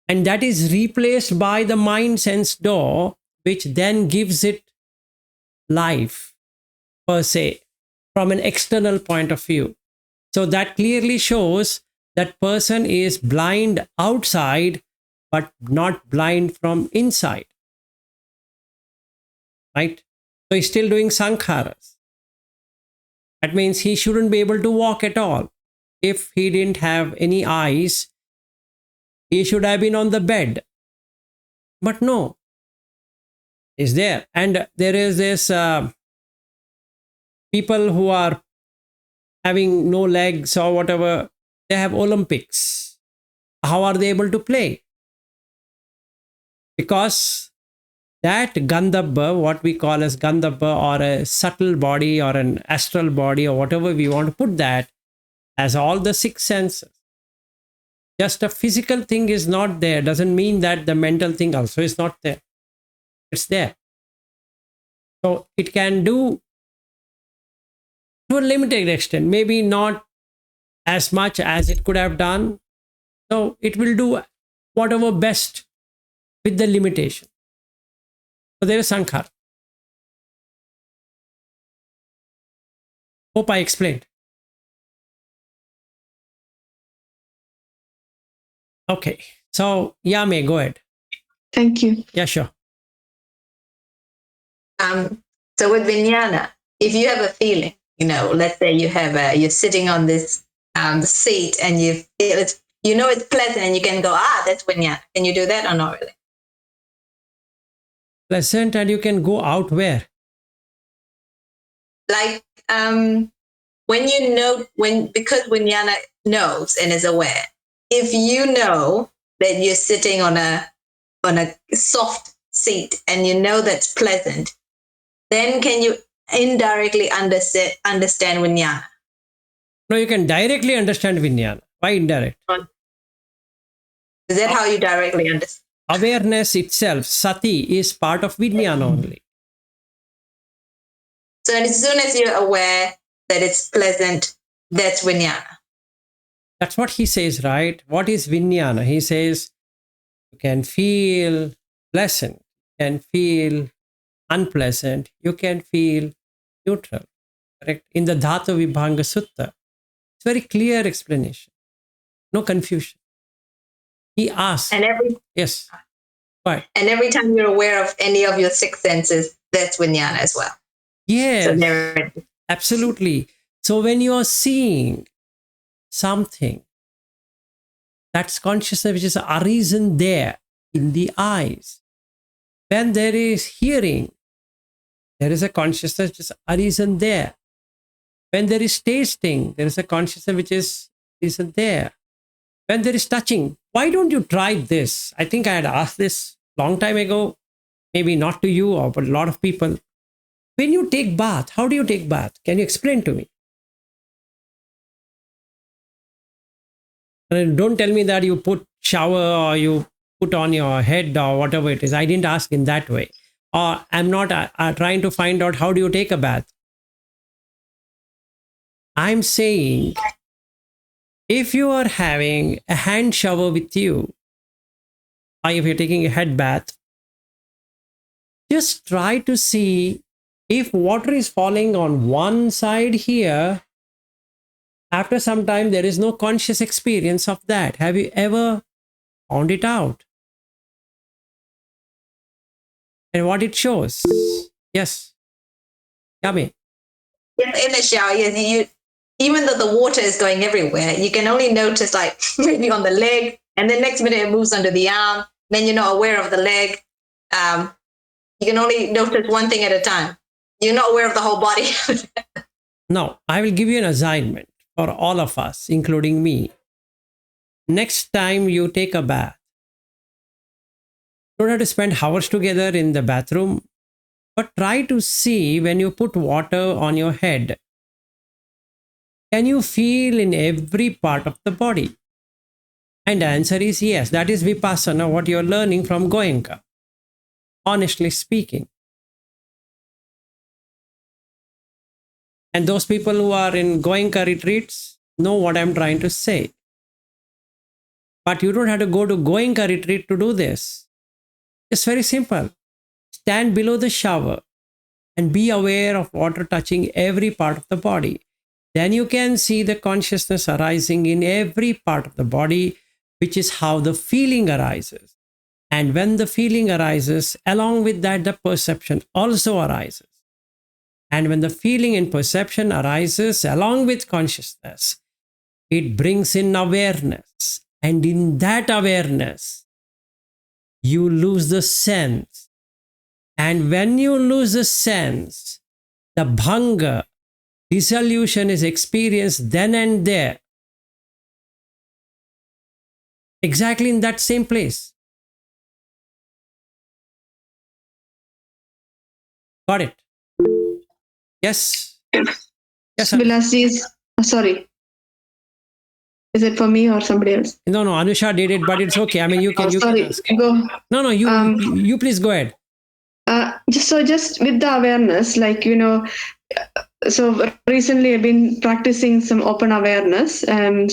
And that is replaced by the mind sense door, which then gives it life, per se, from an external point of view. So that clearly shows that person is blind outside, but not blind from inside. Right? So he's still doing sankharas. That means he shouldn't be able to walk at all. If he didn't have any eyes, he should have been on the bed. But no, he's there. And there is this people who are having no legs or whatever, they have Olympics. How are they able to play? Because that Gandhabba, what we call as Gandhabba, or a subtle body or an astral body or whatever we want to put that, has all the six senses. Just a physical thing is not there doesn't mean that the mental thing also is not there. It's there. So it can do to a limited extent, maybe not as much as it could have done. So it will do whatever best with the limitation. So there is sankhara. Hope I explained. Okay. So Yame, go ahead. Thank you. Yeah, sure. So with vijnana, if you have a feeling, let's say you're sitting on this seat and you feel it's pleasant, and you can go, that's vijnana. Can you do that or not really? Pleasant, and you can go out where? Like when because vijnana knows and is aware. If you know that you're sitting on a soft seat and you know that's pleasant, then can you indirectly understand vijnana? No, you can directly understand vijnana. Why indirect? Is that how you directly understand? Awareness itself, sati, is part of vijnana only. So as soon as you're aware that it's pleasant, that's vijnana. That's what he says, right? What is vijnana? He says you can feel pleasant, you can feel unpleasant, you can feel neutral. Correct? In the Dhatu Vibhanga Sutta, it's very clear explanation. No confusion. He asks. Yes. Right. And every time you're aware of any of your six senses, that's vijnana as well. Yes. So absolutely. So when you are seeing something, That's consciousness which is arisen there in the eyes. When there is hearing, there is a consciousness which is arisen there. When there is tasting, there is a consciousness which is arisen there. When there is touching, why don't you try this? I think I had asked this long time ago, maybe not to you, or but a lot of people. When you take bath, how do you take bath? Can you explain to me? And don't tell me that you put shower or you put on your head or whatever it is. I didn't ask in that way. Or I'm not trying to find out how do you take a bath. I'm saying if you are having a hand shower with you, or if you're taking a head bath, just try to see if water is falling on one side here. After some time, there is no conscious experience of that. Have you ever found it out? And what it shows? Yes. Yummy. In the shower, even though the water is going everywhere, you can only notice like maybe on the leg, and then next minute it moves under the arm. Then you're not aware of the leg. You can only notice one thing at a time. You're not aware of the whole body. Now, I will give you an assignment for all of us, including me. Next time you take a bath, you don't have to spend hours together in the bathroom, but try to see when you put water on your head, can you feel in every part of the body? And the answer is yes. That is Vipassana, what you're learning from Goenka, honestly speaking. And those people who are in Goenka retreats know what I'm trying to say. But you don't have to go to Goenka retreat to do this. It's very simple. Stand below the shower and be aware of water touching every part of the body. Then you can see the consciousness arising in every part of the body, which is how the feeling arises. And when the feeling arises, along with that, the perception also arises. And when the feeling and perception arises along with consciousness, it brings in awareness. And in that awareness, you lose the sense. And when you lose the sense, the bhanga, dissolution is experienced then and there. Exactly in that same place. Got it? Yes. Yes. Vilasji's, sorry. Is it for me or somebody else? No, Anusha did it, but it's okay. I mean, you can. Sorry, Can ask. go. No, you please go ahead. Just with the awareness, like, so recently I've been practicing some open awareness.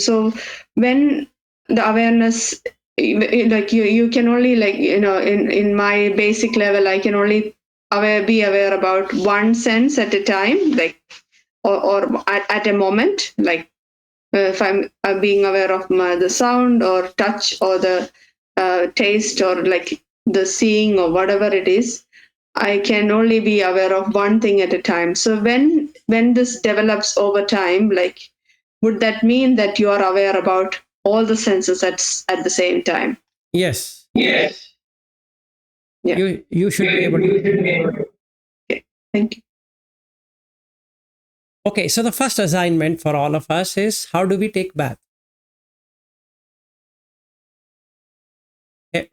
So when the awareness, like you can only, like, in my basic level, I can only be aware about one sense at a time, like, or at a moment, like if I'm being aware of the sound or touch or the taste or like the seeing or whatever it is, I can only be aware of one thing at a time. So when this develops over time, like, would that mean that you are aware about all the senses at the same time? Yes. Yes. Yeah. You should be able to. Okay. Thank you. Okay, so the first assignment for all of us is, how do we take bath? Okay.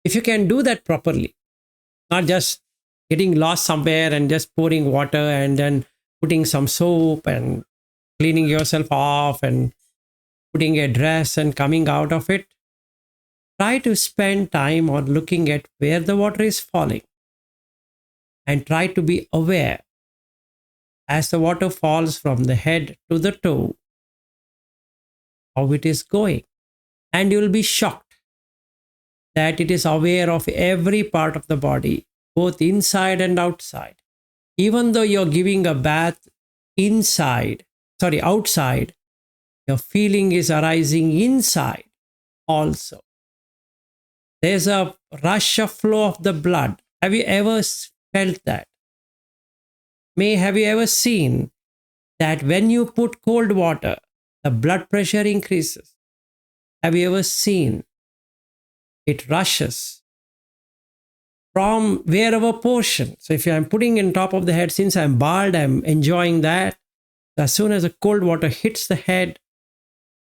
If you can do that properly, not just getting lost somewhere and just pouring water and then putting some soap and cleaning yourself off and putting a dress and coming out of it, try to spend time on looking at where the water is falling and try to be aware as the water falls from the head to the toe, how it is going. And you will be shocked that it is aware of every part of the body, both inside and outside. Even though you're giving a bath outside, your feeling is arising inside also. There's a rush of flow of the blood. Have you ever felt that? Have you ever seen that when you put cold water, the blood pressure increases? Have you ever seen it rushes from wherever portion? So if I'm putting in top of the head, since I'm bald, I'm enjoying that. As soon as the cold water hits the head,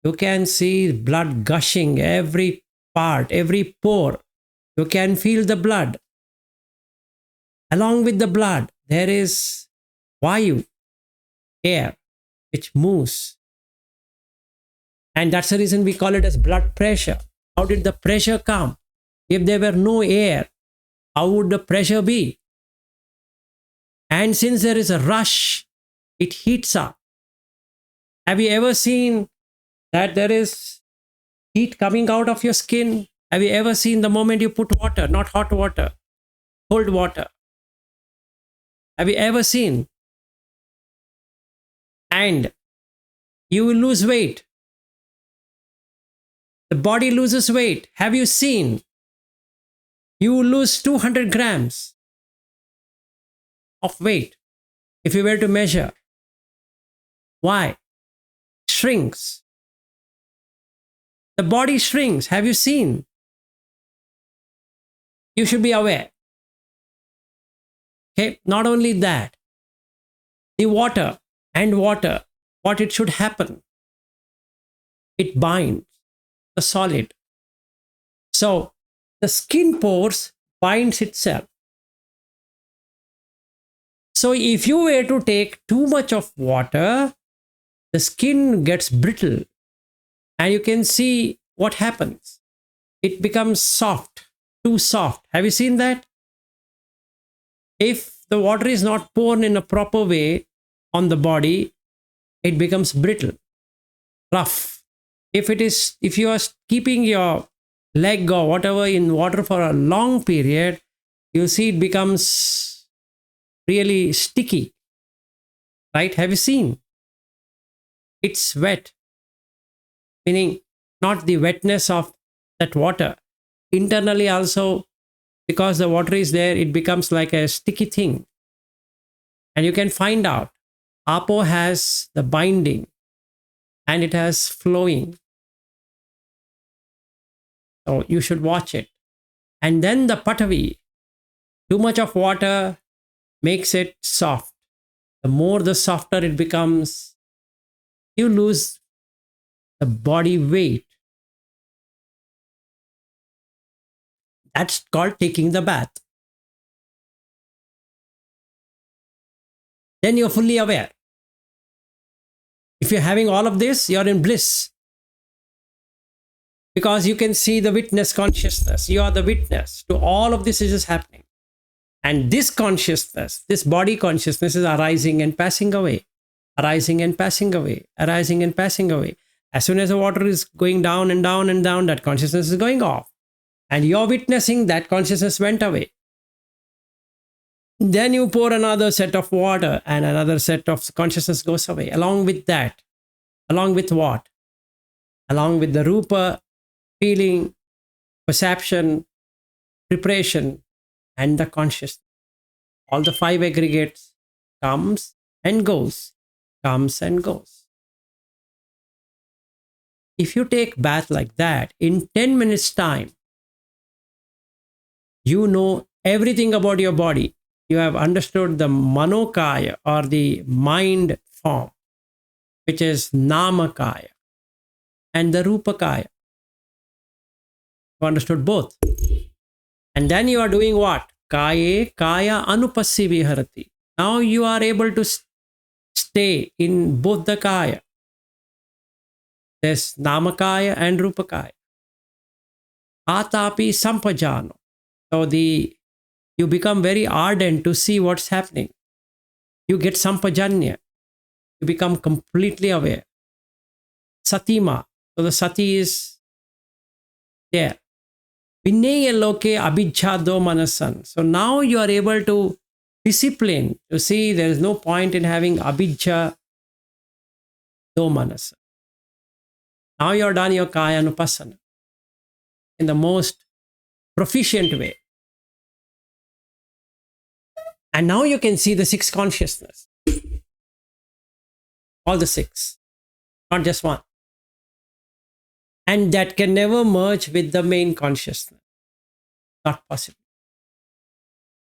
you can see blood gushing every part, every pore. You can feel the blood. Along with the blood, there is vayu, air, which moves. And that's the reason we call it as blood pressure. How did the pressure come? If there were no air, how would the pressure be? And since there is a rush, it heats up. Have you ever seen that there is heat coming out of your skin? Have you ever seen the moment you put water, not hot water, cold water? Have you ever seen? And you will lose weight. The body loses weight. Have you seen? You will lose 200 grams of weight if you were to measure. Why? Shrinks. The body shrinks. Have you seen? You should be aware. Okay, not only that, the water, what it should happen, it binds the solid. So the skin pores binds itself. So if you were to take too much of water, the skin gets brittle and you can see what happens. It becomes soft, too soft. Have you seen that? If the water is not poured in a proper way on the body, it becomes brittle, rough. If you are keeping your leg or whatever in water for a long period, you see it becomes really sticky, right? Have you seen? It's wet, meaning not the wetness of that water. Internally also, because the water is there, it becomes like a sticky thing. And you can find out, Apo has the binding and it has flowing. So you should watch it. And then the Patavi, too much of water makes it soft. The more the softer it becomes, you lose the body weight. That's called taking the bath. Then you're fully aware. If you're having all of this, you're in bliss. Because you can see the witness consciousness. You are the witness to all of this is happening. And this consciousness, this body consciousness is arising and passing away. Arising and passing away. Arising and passing away. As soon as the water is going down and down and down, that consciousness is going off. And you're witnessing that consciousness went away. Then you pour another set of water and another set of consciousness goes away. Along with that, along with what? Along with the rupa, feeling, perception, preparation, and the consciousness. All the five aggregates comes and goes, comes and goes. If you take bath like that, in 10 minutes time, you know everything about your body. You have understood the manokaya or the mind form, which is namakaya, and the rupakaya. You understood both. And then you are doing what? Kaye kaya anupassi viharati. Now you are able to stay in both the kaya. There's namakaya and rupakaya. Atapi sampajano. So you become very ardent to see what's happening. You get sampajanya. You become completely aware. Satima. So the sati is there. Vinaya loke abhijja do manasan. So now you are able to discipline, to see there is no point in having abhijja do manasan. Now you are done your kaya anupassana in the most proficient way. And now you can see the six consciousness. All the six, not just one. and that can never merge with the main consciousness. Not possible.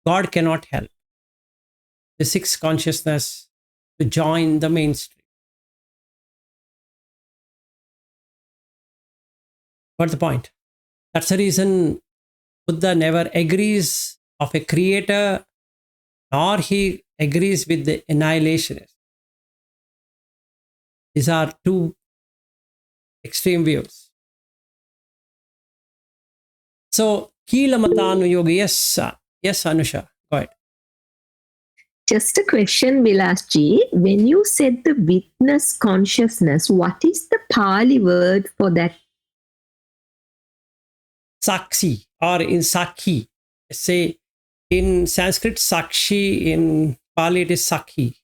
God cannot help the sixth consciousness to join the mainstream. What's the point? That's the reason Buddha never agrees of a creator, nor he agrees with the annihilationist. These are two extreme views. So, Kilamatan Yoga, yes, yes, Anusha, go ahead. Just a question, Vilasji. When you said the witness consciousness, what is the Pali word for that? Sakshi, or in Sakhi. Say in Sanskrit, Sakshi, in Pali it is Sakhi.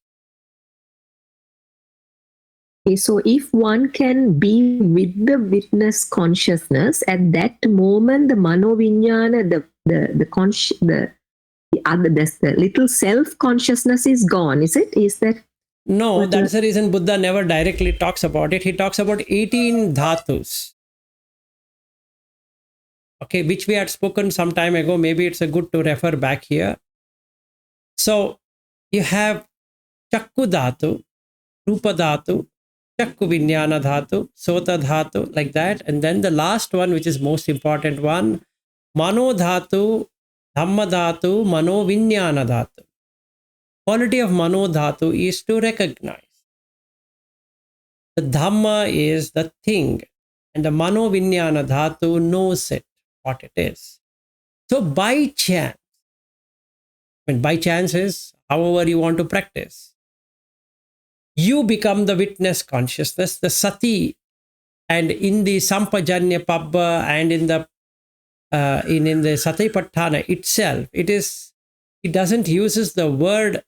Okay, so if one can be with the witness consciousness, at that moment the manovinyana, the little self consciousness is gone, is it? Is that? No, that's the reason Buddha never directly talks about it. He talks about 18 dhatus. Okay, which we had spoken some time ago. Maybe it's a good to refer back here. So you have Chakku dhatu, Rupa dhatu, Chakku Vinyana dhatu, Sota dhatu, like that. And then the last one, which is most important one, Mano dhatu, Dhamma dhatu, Mano Vinyana dhatu. Quality of Mano dhatu is to recognize. The Dhamma is the thing, and the Mano Vinyana dhatu knows it, what it is. So by chance, and by chance is however you want to practice, you become the witness consciousness, the sati, and in the sampajanya pabba and in the satipatthana itself, it doesn't uses the word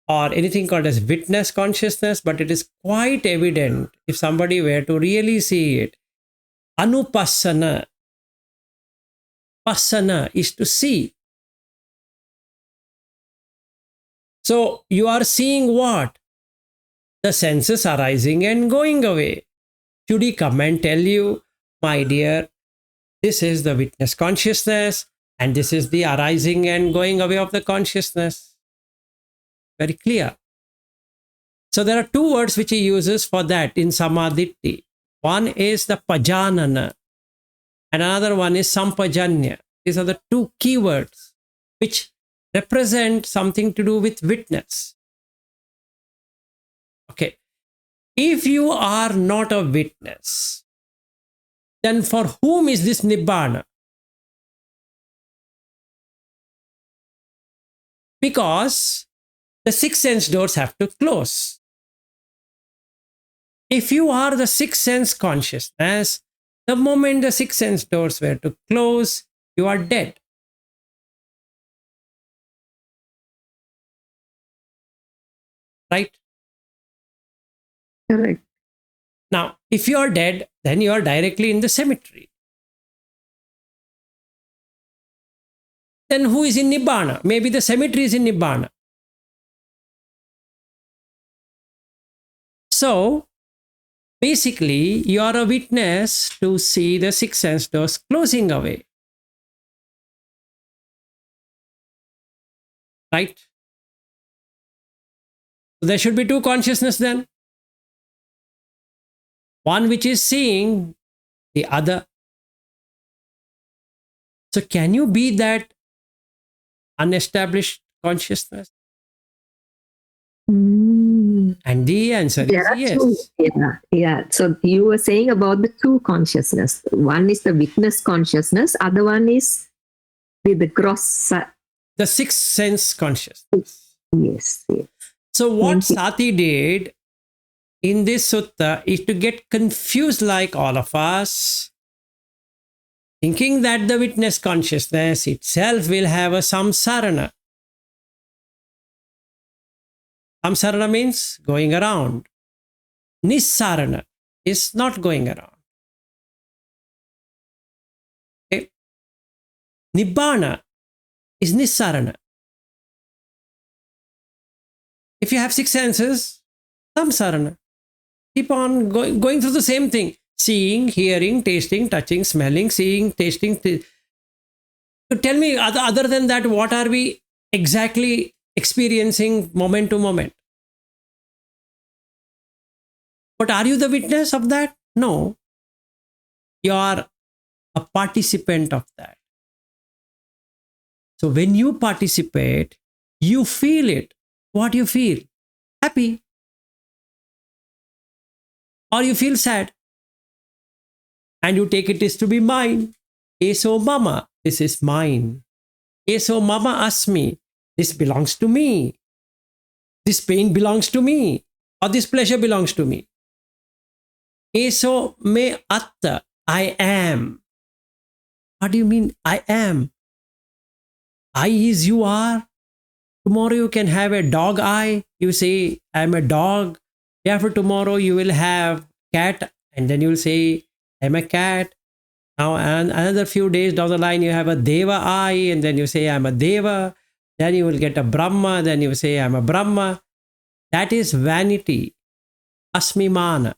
or anything called as witness consciousness, but it is quite evident if somebody were to really see it. Anupassana. Passana is to see. So you are seeing what? The senses arising and going away. Should he come and tell you, my dear, this is the witness consciousness and this is the arising and going away of the consciousness? Very clear. So there are two words which he uses for that in Samadhi. One is the pajanana and another one is sampajanya. These are the two keywords which represent something to do with witness. Okay. If you are not a witness, then for whom is this Nibbana? Because the six sense doors have to close. If you are the six sense consciousness, the moment the six sense doors were to close, you are dead. Right? Correct. Now, if you are dead, then you are directly in the cemetery. Then who is in Nibbana? Maybe the cemetery is in Nibbana. So, basically, you are a witness to see the six sense doors closing away. Right? So there should be two consciousness then. One which is seeing, the other. So can you be that unestablished consciousness? And the answer is yes. Two. Yeah. So you were saying about the two consciousness. One is the witness consciousness. Other one is the gross. The sixth sense consciousness. Yes. So what Sati did in this sutta is to get confused like all of us, thinking that the witness consciousness itself will have a samsarana. Samsarana means going around. Nissarana is not going around. Okay. Nibbana is nissarana. If you have six senses, samsarana. Keep on going through the same thing. seeing, hearing, tasting, touching, smelling, seeing, tasting. So tell me, other than that, what are we exactly experiencing moment to moment? But are you the witness of that? No. You are a participant of that. So when you participate, you feel it. What do you feel? Happy. Or you feel sad. And you take it is to be mine. Eso mama, this is mine. Eso mama asmi, this belongs to me. This pain belongs to me. Or this pleasure belongs to me. Eso me atta, I am. What do you mean I am? I is you are. Tomorrow you can have a dog eye. You say, I'm a dog. Day after tomorrow you will have cat. And then you will say, I'm a cat. Now and another few days down the line you have a deva eye. And then you say, I'm a deva. Then you will get a Brahma. Then you say, I'm a Brahma. That is vanity. Asmimana.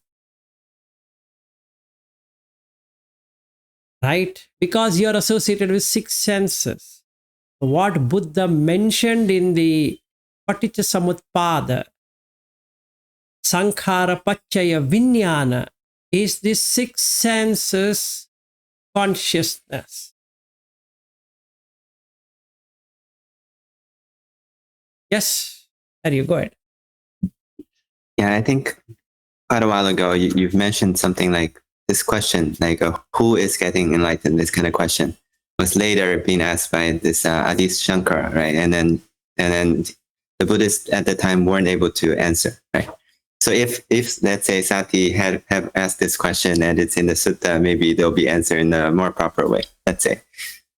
Right? Because you are associated with 6 senses. What Buddha mentioned in the Paticcasamutpada, Sankhara Pachaya Vijnana, is the 6 senses consciousness. Yes, there you go ahead. Yeah, I think quite a while ago you've mentioned something like this question, like who is getting enlightened? This kind of question was later being asked by this Adi Shankara, right? And then the Buddhists at the time weren't able to answer, right? So if let's say Sati have asked this question and it's in the sutta, maybe they'll be answered in a more proper way, let's say.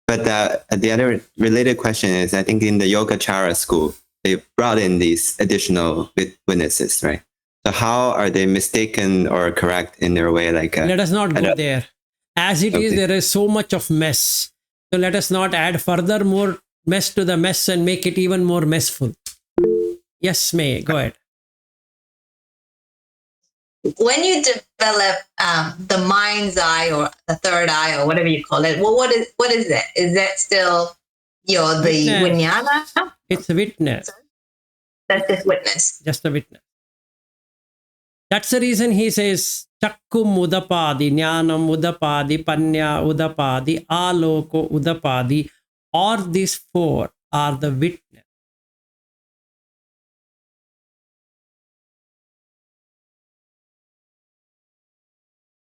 But the other related question is, I think in the Yogacara school, they brought in these additional witnesses, right? So how are they mistaken or correct in their way? Like let us not go there. As it is, there is so much of mess. So let us not add further more mess to the mess and make it even more messful. Yes, May, go ahead. When you develop the mind's eye or the third eye or whatever you call it, well, what is that? Is that still the vijnana? It's a witness. That's just witness. Just a witness. That's the reason he says Chakkum Udapadi, Jnanam Udapadi, Panya Udapadi, Aloko Udapadi. All these 4 are the witness.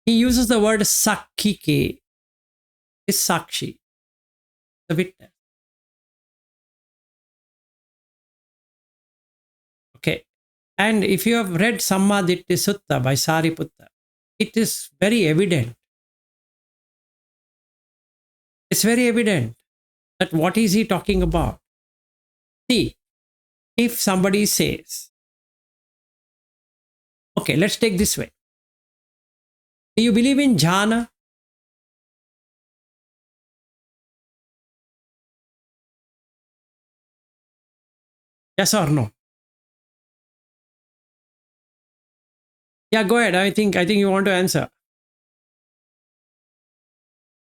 He uses the word Sakkike, is Sakshi, the witness. Okay. And if you have read Sammaditthi Sutta by Sariputta, it is very evident. It's very evident that what is he talking about? See, if somebody says, okay, let's take this way. Do you believe in jhana? Yes or no? Yeah, go ahead. I think you want to answer.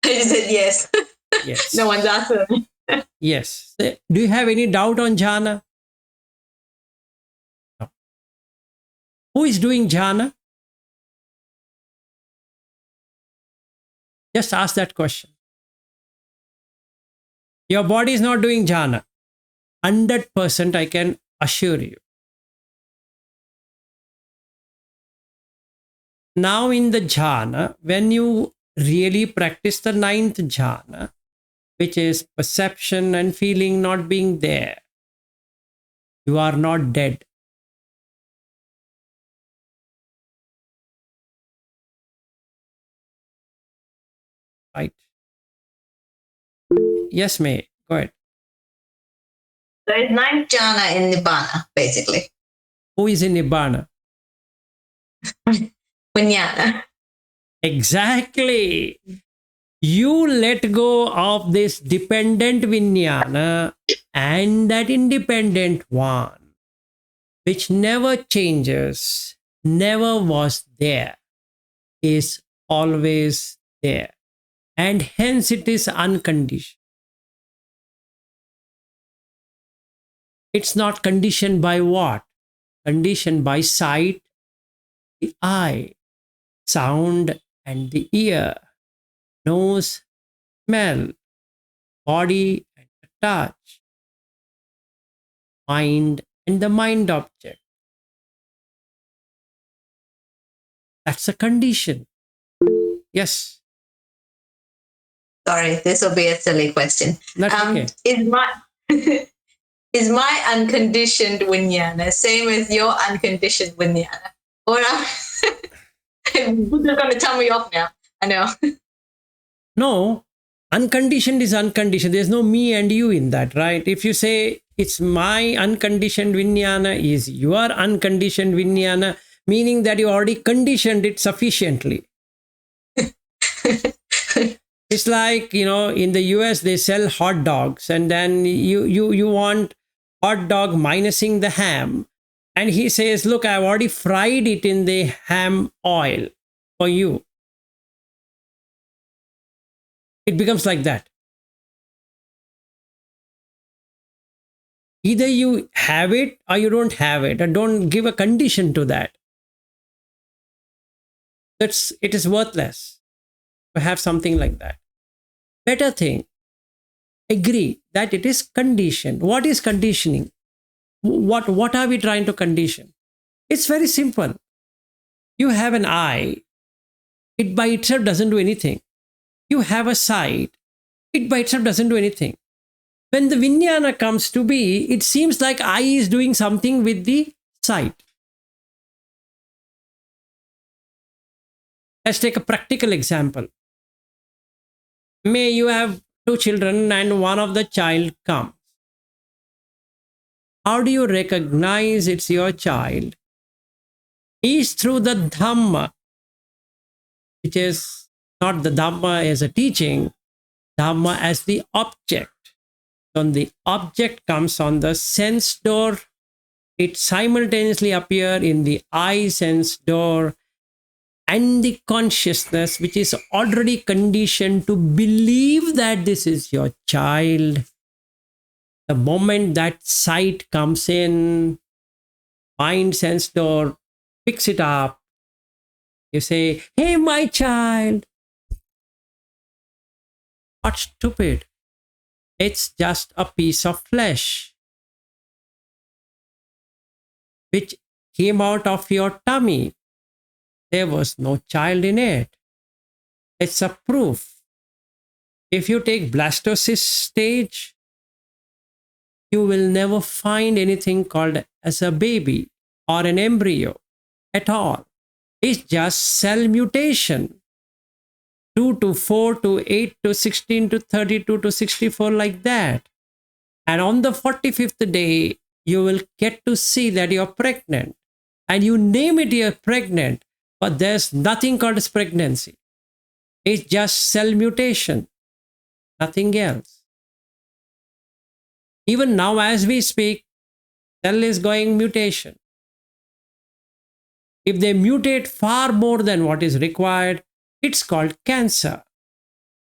I said yes. Yes. No one's answered me. Yes. Do you have any doubt on jhana? No. Who is doing jhana? Just ask that question. Your body is not doing jhana. 100% I can assure you. Now in the jhana, when you really practice the 9th jhana, which is perception and feeling not being there, you are not dead. Right? Yes, May. Go ahead. There is 9th jhana in Nibbana, basically. Who is in Nibbana? Vijnana. Exactly. You let go of this dependent vijnana and that independent one, which never changes, never was there, is always there. And hence it is unconditioned. It's not conditioned by what? Conditioned by sight, the eye, sound and the ear, nose, smell, body and the touch, mind and the mind object. That's a condition. Yes. Sorry, this will be a silly question. That's okay. Is my unconditioned vijnana same as your unconditioned vijnana? Or Buddha's going to tell me off now. I know. No, unconditioned is unconditioned. There's no me and you in that, right? If you say it's my unconditioned vijnana is your unconditioned vijnana, meaning that you already conditioned it sufficiently. It's like, in the US, they sell hot dogs and then you want hot dog minusing the ham. And he says, look, I've already fried it in the ham oil for you. It becomes like that. Either you have it or you don't have it, and don't give a condition to that. It is worthless to have something like that. Better thing, agree that it is conditioned. What is conditioning? What are we trying to condition? It's very simple. You have an eye. It by itself doesn't do anything. You have a sight. It by itself doesn't do anything. When the vijnana comes to be, it seems like eye is doing something with the sight. Let's take a practical example. May you have 2 children and one of the child comes. How do you recognize it's your child? Is through the Dhamma, which is not the Dhamma as a teaching, Dhamma as the object. When the object comes on the sense door, it simultaneously appears in the eye sense door and the consciousness, which is already conditioned to believe that this is your child. The moment that sight comes in, mind sense door picks it up. You say, hey, my child. Not stupid. It's just a piece of flesh which came out of your tummy. There was no child in it. It's a proof. If you take blastocyst stage, you will never find anything called as a baby or an embryo at all. It's just cell mutation. 2 to 4 to 8 to 16 to 32 to 64, like that. And on the 45th day, you will get to see that you're pregnant. And you name it you're pregnant, but there's nothing called as pregnancy. It's just cell mutation, nothing else. Even now, as we speak, cell is going mutation. If they mutate far more than what is required, it's called cancer.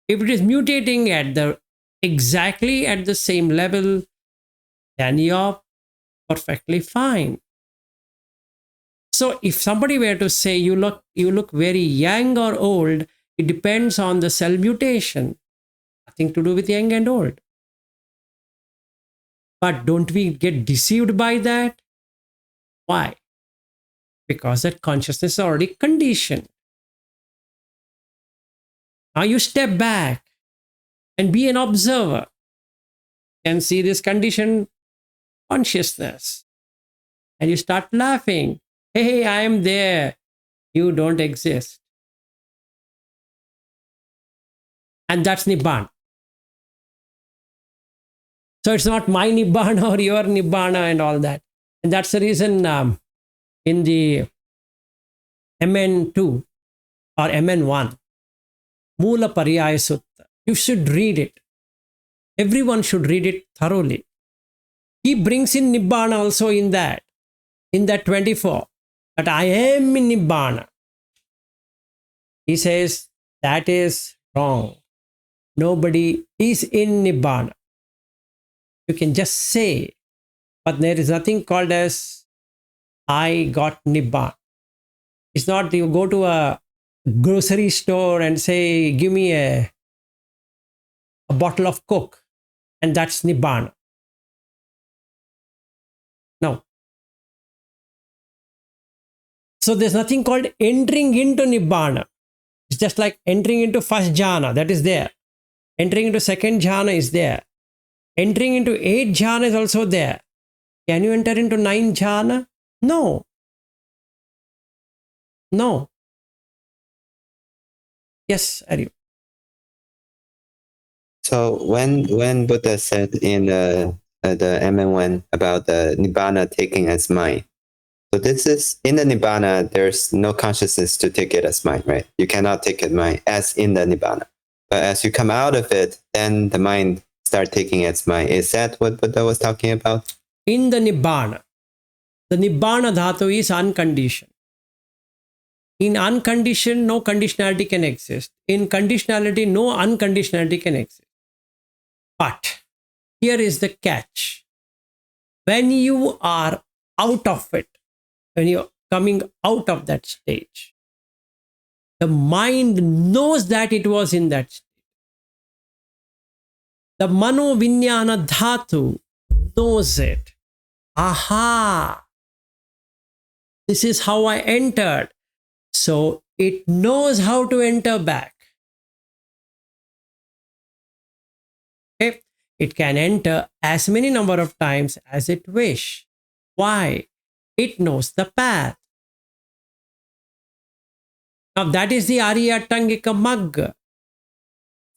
If it is mutating exactly at the same level, then you're perfectly fine. So if somebody were to say you look very young or old, it depends on the cell mutation. Nothing to do with young and old. But don't we get deceived by that? Why? Because that consciousness is already conditioned. Now you step back and be an observer and see this conditioned consciousness. And you start laughing. Hey, I am there. You don't exist. And that's Nibbana. So it's not my Nibbana or your Nibbana and all that. And that's the reason in the MN2 or MN1, Mula Pariyaya Sutta, you should read it. Everyone should read it thoroughly. He brings in Nibbana also in that 24, that I am in Nibbana. He says that is wrong. Nobody is in Nibbana. You can just say, but there is nothing called as I got Nibbana. It's not you go to a grocery store and say, give me a bottle of Coke, and that's Nibbana. No. So there's nothing called entering into Nibbana. It's just like entering into first jhana, that is there. Entering into second jhana is there. Entering into 8 jhana is also there. Can you enter into 9 jhana? No. No. Yes, Aryu. So when Buddha said in the MN1 about the Nibbana taking as mind, so this is in the Nibbana, there's no consciousness to take it as mind, right? You cannot take it mind as in the Nibbana. But as you come out of it, then the mind start taking its mind. Is that what Buddha was talking about? In the Nibbana dhatu is unconditioned. In unconditioned, no conditionality can exist. In conditionality, no unconditionality can exist. But here is the catch. When you are out of it, when you're coming out of that stage, the mind knows that it was in that state. The mano vinyana dhatu knows it. Aha! This is how I entered. So it knows how to enter back. Okay? It can enter as many number of times as it wish. Why? It knows the path. Now that is the Ariyatangika Magga.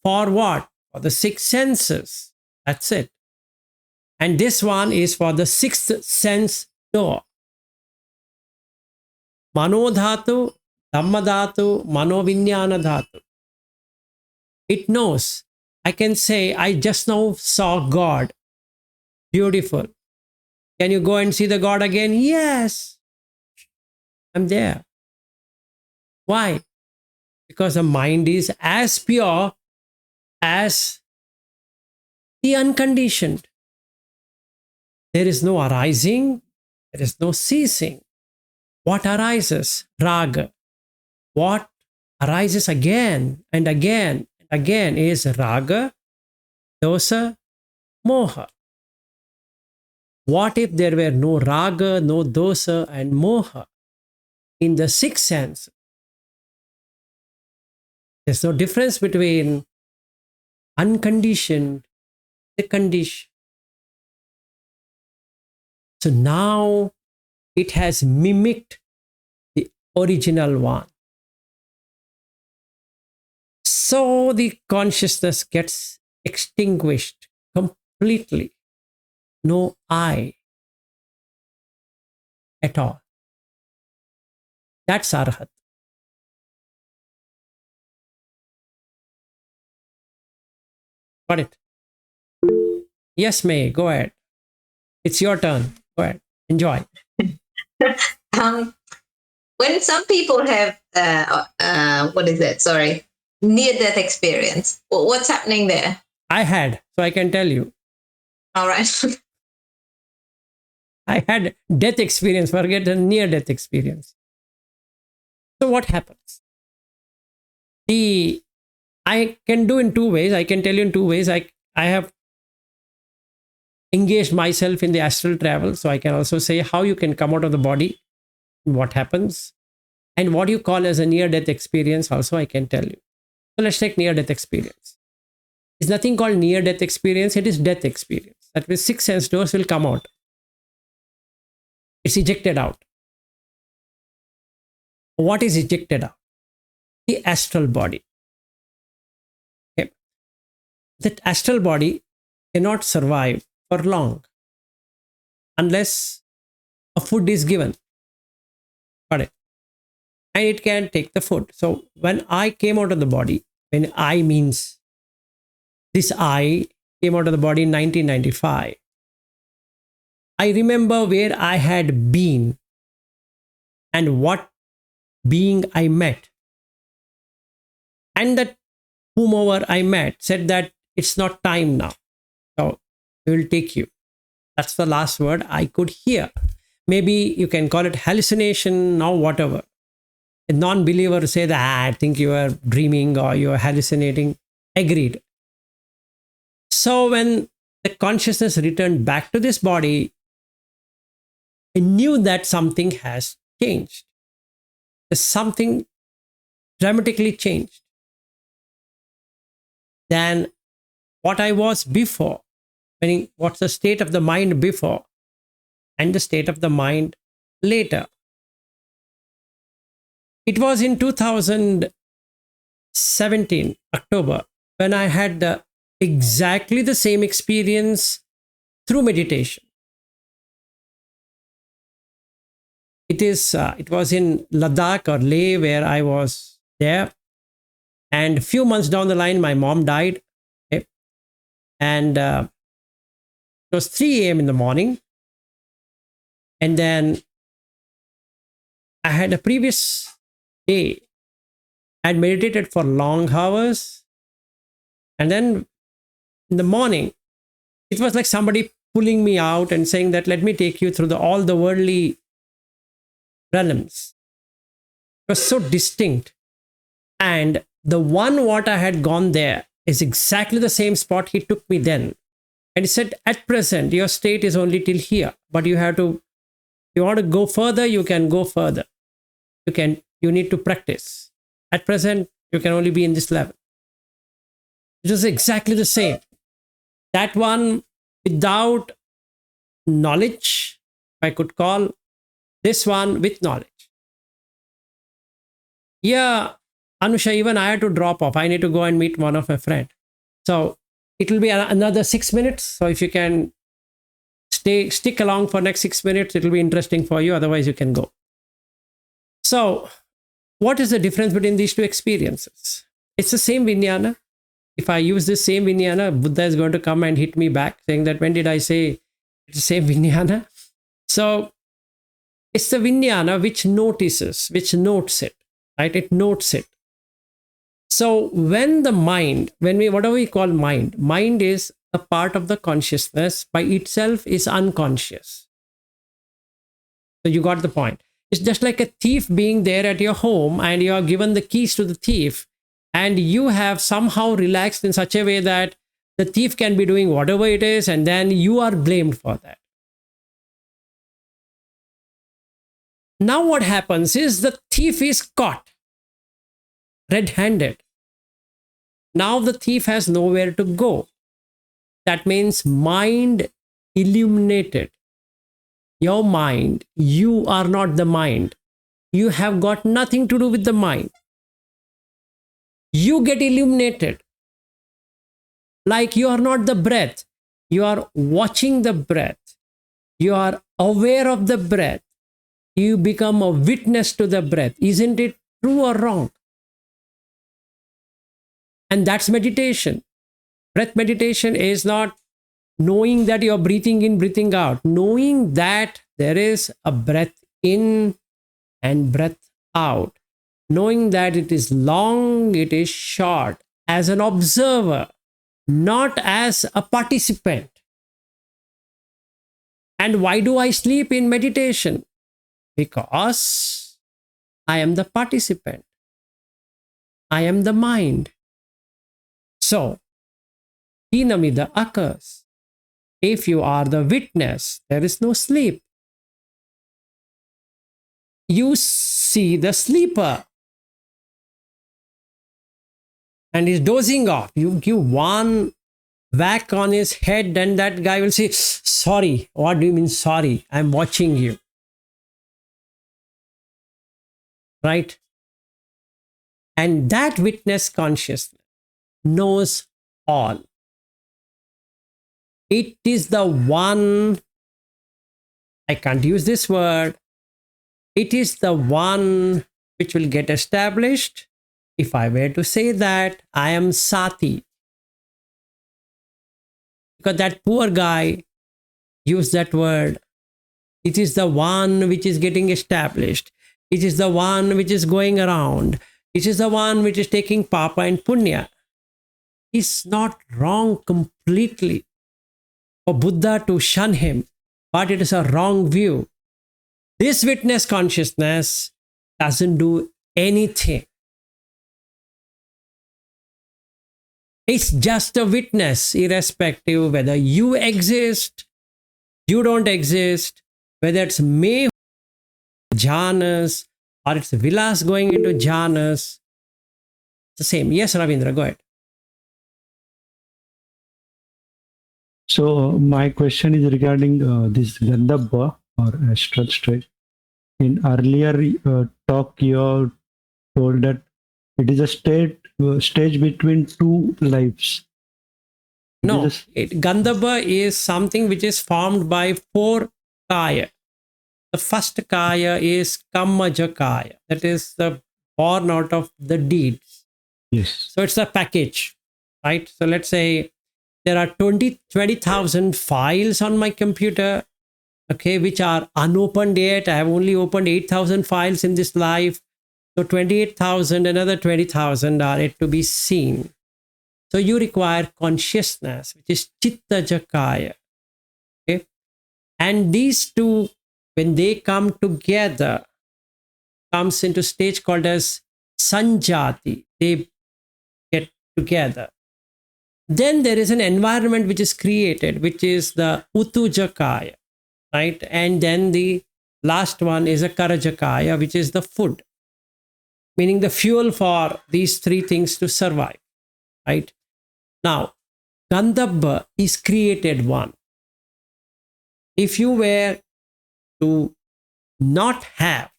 For what? For the 6 senses. That's it. And this one is for the 6th sense door. Mano dhatu, Dhamma dhatu, Mano vinyana dhatu. It knows. I can say, I just now saw God. Beautiful. Can you go and see the God again? Yes. I'm there. Why? Because the mind is as pure as the unconditioned. There is no arising. There is no ceasing. What arises? Raga. What arises again and again and again is raga, dosa, moha. What if there were no raga, no dosa and moha in the 6 senses? There's no difference between unconditioned and conditioned. So now it has mimicked the original one. So the consciousness gets extinguished completely. No I at all. That's Arhat. Got it? Yes, May, go ahead. It's your turn. Go ahead. Enjoy. When some people have near-death experience, what's happening there? I had, so I can tell you. All right. I had death experience, forget a near-death experience. So what happens? I can do in 2 ways. I can tell you in 2 ways. I have engaged myself in the astral travel, so I can also say how you can come out of the body, what happens, and what you call as a near-death experience also I can tell you. So let's take near-death experience. It's nothing called near-death experience, it is death experience. That means 6 sense doors will come out. It's ejected out. What is ejected out? The astral body. Okay. That astral body cannot survive for long unless a food is given. Got it? And it can take the food. So when I came out of the body, when I means this I came out of the body in 1995, I remember where I had been and what being I met. And that whomever I met said that it's not time now. So we will take you. That's the last word I could hear. Maybe you can call it hallucination or whatever. A non-believer say that, I think you are dreaming or you are hallucinating. Agreed. So when the consciousness returned back to this body, I knew that something has changed. Something dramatically changed than what I was before. Meaning, what's the state of the mind before and the state of the mind later. It was in 2017, October, when I had exactly the same experience through meditation. It was in Ladakh or Leh where I was there. And a few months down the line, my mom died. Okay? And it was 3 a.m. in the morning. And then I had a previous day. I had meditated for long hours. And then in the morning, it was like somebody pulling me out and saying that, let me take you through all the worldly realms. It was so distinct. And the one what I had gone there is exactly the same spot he took me then. And he said, at present, your state is only till here. But you have to, if you want to go further, you can go further. You need to practice. At present, you can only be in this level. It was exactly the same. That one without knowledge, I could call this one with knowledge. Yeah, Anusha, even I had to drop off. I need to go and meet one of my friends. So it will be another 6 minutes. So if you can stick along for next 6 minutes, it will be interesting for you. Otherwise, you can go. So what is the difference between these two experiences? It's the same vijnana. If I use this same vijnana, Buddha is going to come and hit me back saying that, when did I say it's the same vijnana? So it's the vijnana which notices, which notes it, right? It notes it. So when the mind, whatever we call mind is a part of the consciousness, by itself is unconscious. So you got the point. It's just like a thief being there at your home and you are given the keys to the thief, and you have somehow relaxed in such a way that the thief can be doing whatever it is, and then you are blamed for that. Now what happens is the thief is caught red-handed. Now the thief has nowhere to go. That means mind illuminated. Your mind, you are not the mind. You have got nothing to do with the mind. You get illuminated. Like you are not the breath. You are watching the breath. You are aware of the breath. You become a witness to the breath. Isn't it true or wrong? And that's meditation. Breath meditation is not knowing that you're breathing in, breathing out. Knowing that there is a breath in and breath out. Knowing that it is long, it is short. As an observer, not as a participant. And why do I sleep in meditation? Because I am the participant. I am the mind. So, Hinamida occurs. If you are the witness, there is no sleep. You see the sleeper and he's dozing off. You give one whack on his head and that guy will say, sorry. What do you mean sorry? I'm watching you. Right? And that witness consciousness knows all. It is the one, I can't use this word, it is the one which will get established. If I were to say that, I am Sati. Because that poor guy used that word. It is the one which is getting established. It is the one which is going around. which is the one which is taking papa and punya, is not wrong completely for Buddha to shun him, but it is a wrong view. This witness consciousness doesn't do anything. It's just a witness, irrespective whether you exist, you don't exist, whether it's me jhanas or it's Vilas going into jhanas. It's the same. Yes, Ravindra, go ahead. So my question is regarding this Gandhabba or astral state. In earlier talk, you have told that it is a stage between two lives. No, Gandhabba is something which is formed by 4 kaya. The first kaya is kammaja kaya. That is the born out of the deeds. Yes. So it's a package, right? So let's say there are 20,000 files on my computer, okay, which are unopened yet. I have only opened 8,000 files in this life. So 28,000, another 20,000 are yet to be seen. So you require consciousness, which is chitta jakaya. Okay? And these two, when they come together, comes into stage called as sanjati. They get together. Then there is an environment which is created, which is the utujakaya, right? And then the last one is a karajakaya, which is the food, meaning the fuel for these 3 things to survive, right? Now, Gandhabba is created one. If you were to not have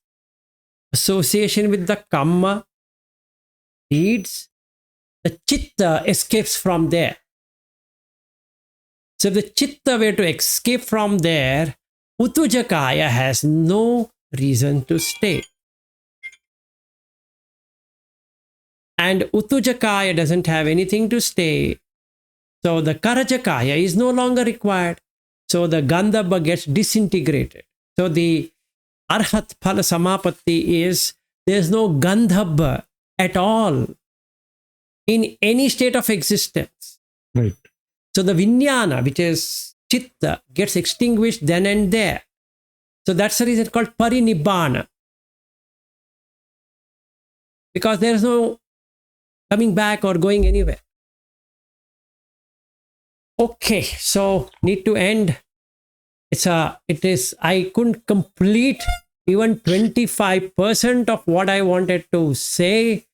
association with the kamma, deeds, the chitta escapes from there. So if the chitta were to escape from there, utujakaya has no reason to stay. And utujakaya doesn't have anything to stay. So the karajakaya is no longer required. So the Gandhabba gets disintegrated. So the arhat phala samapatti is there's no Gandhabba at all in any state of existence. Right. So the vijnana, which is chitta, gets extinguished then and there. So that's the reason it's called parinibbana. Because there is no coming back or going anywhere. Okay, so need to end. I couldn't complete even 25% of what I wanted to say.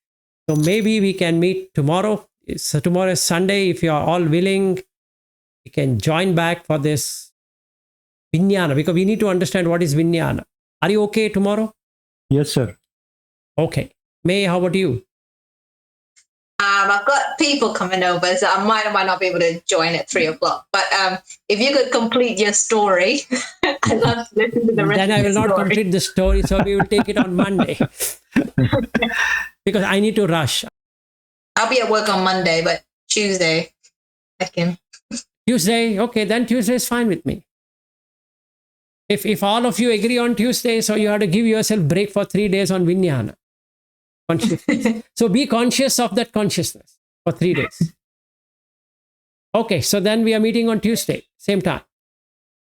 So maybe we can meet tomorrow. So tomorrow is Sunday. If you are all willing, we can join back for this vijnana, because we need to understand what is vijnana. Are you okay tomorrow? Yes, sir. Okay. May, how about you? I've got people coming over, so I might or might not be able to join at 3 o'clock. But if you could complete your story, I'd love to listen to the rest. Then I will not complete the story, so we will take it on Monday. Because I need to rush. I'll be at work on Monday, but Tuesday I can. Tuesday, okay, then Tuesday is fine with me. If all of you agree on Tuesday, so you have to give yourself break for 3 days on vijnana. So be conscious of that consciousness for 3 days. Okay, so then we are meeting on Tuesday, same time.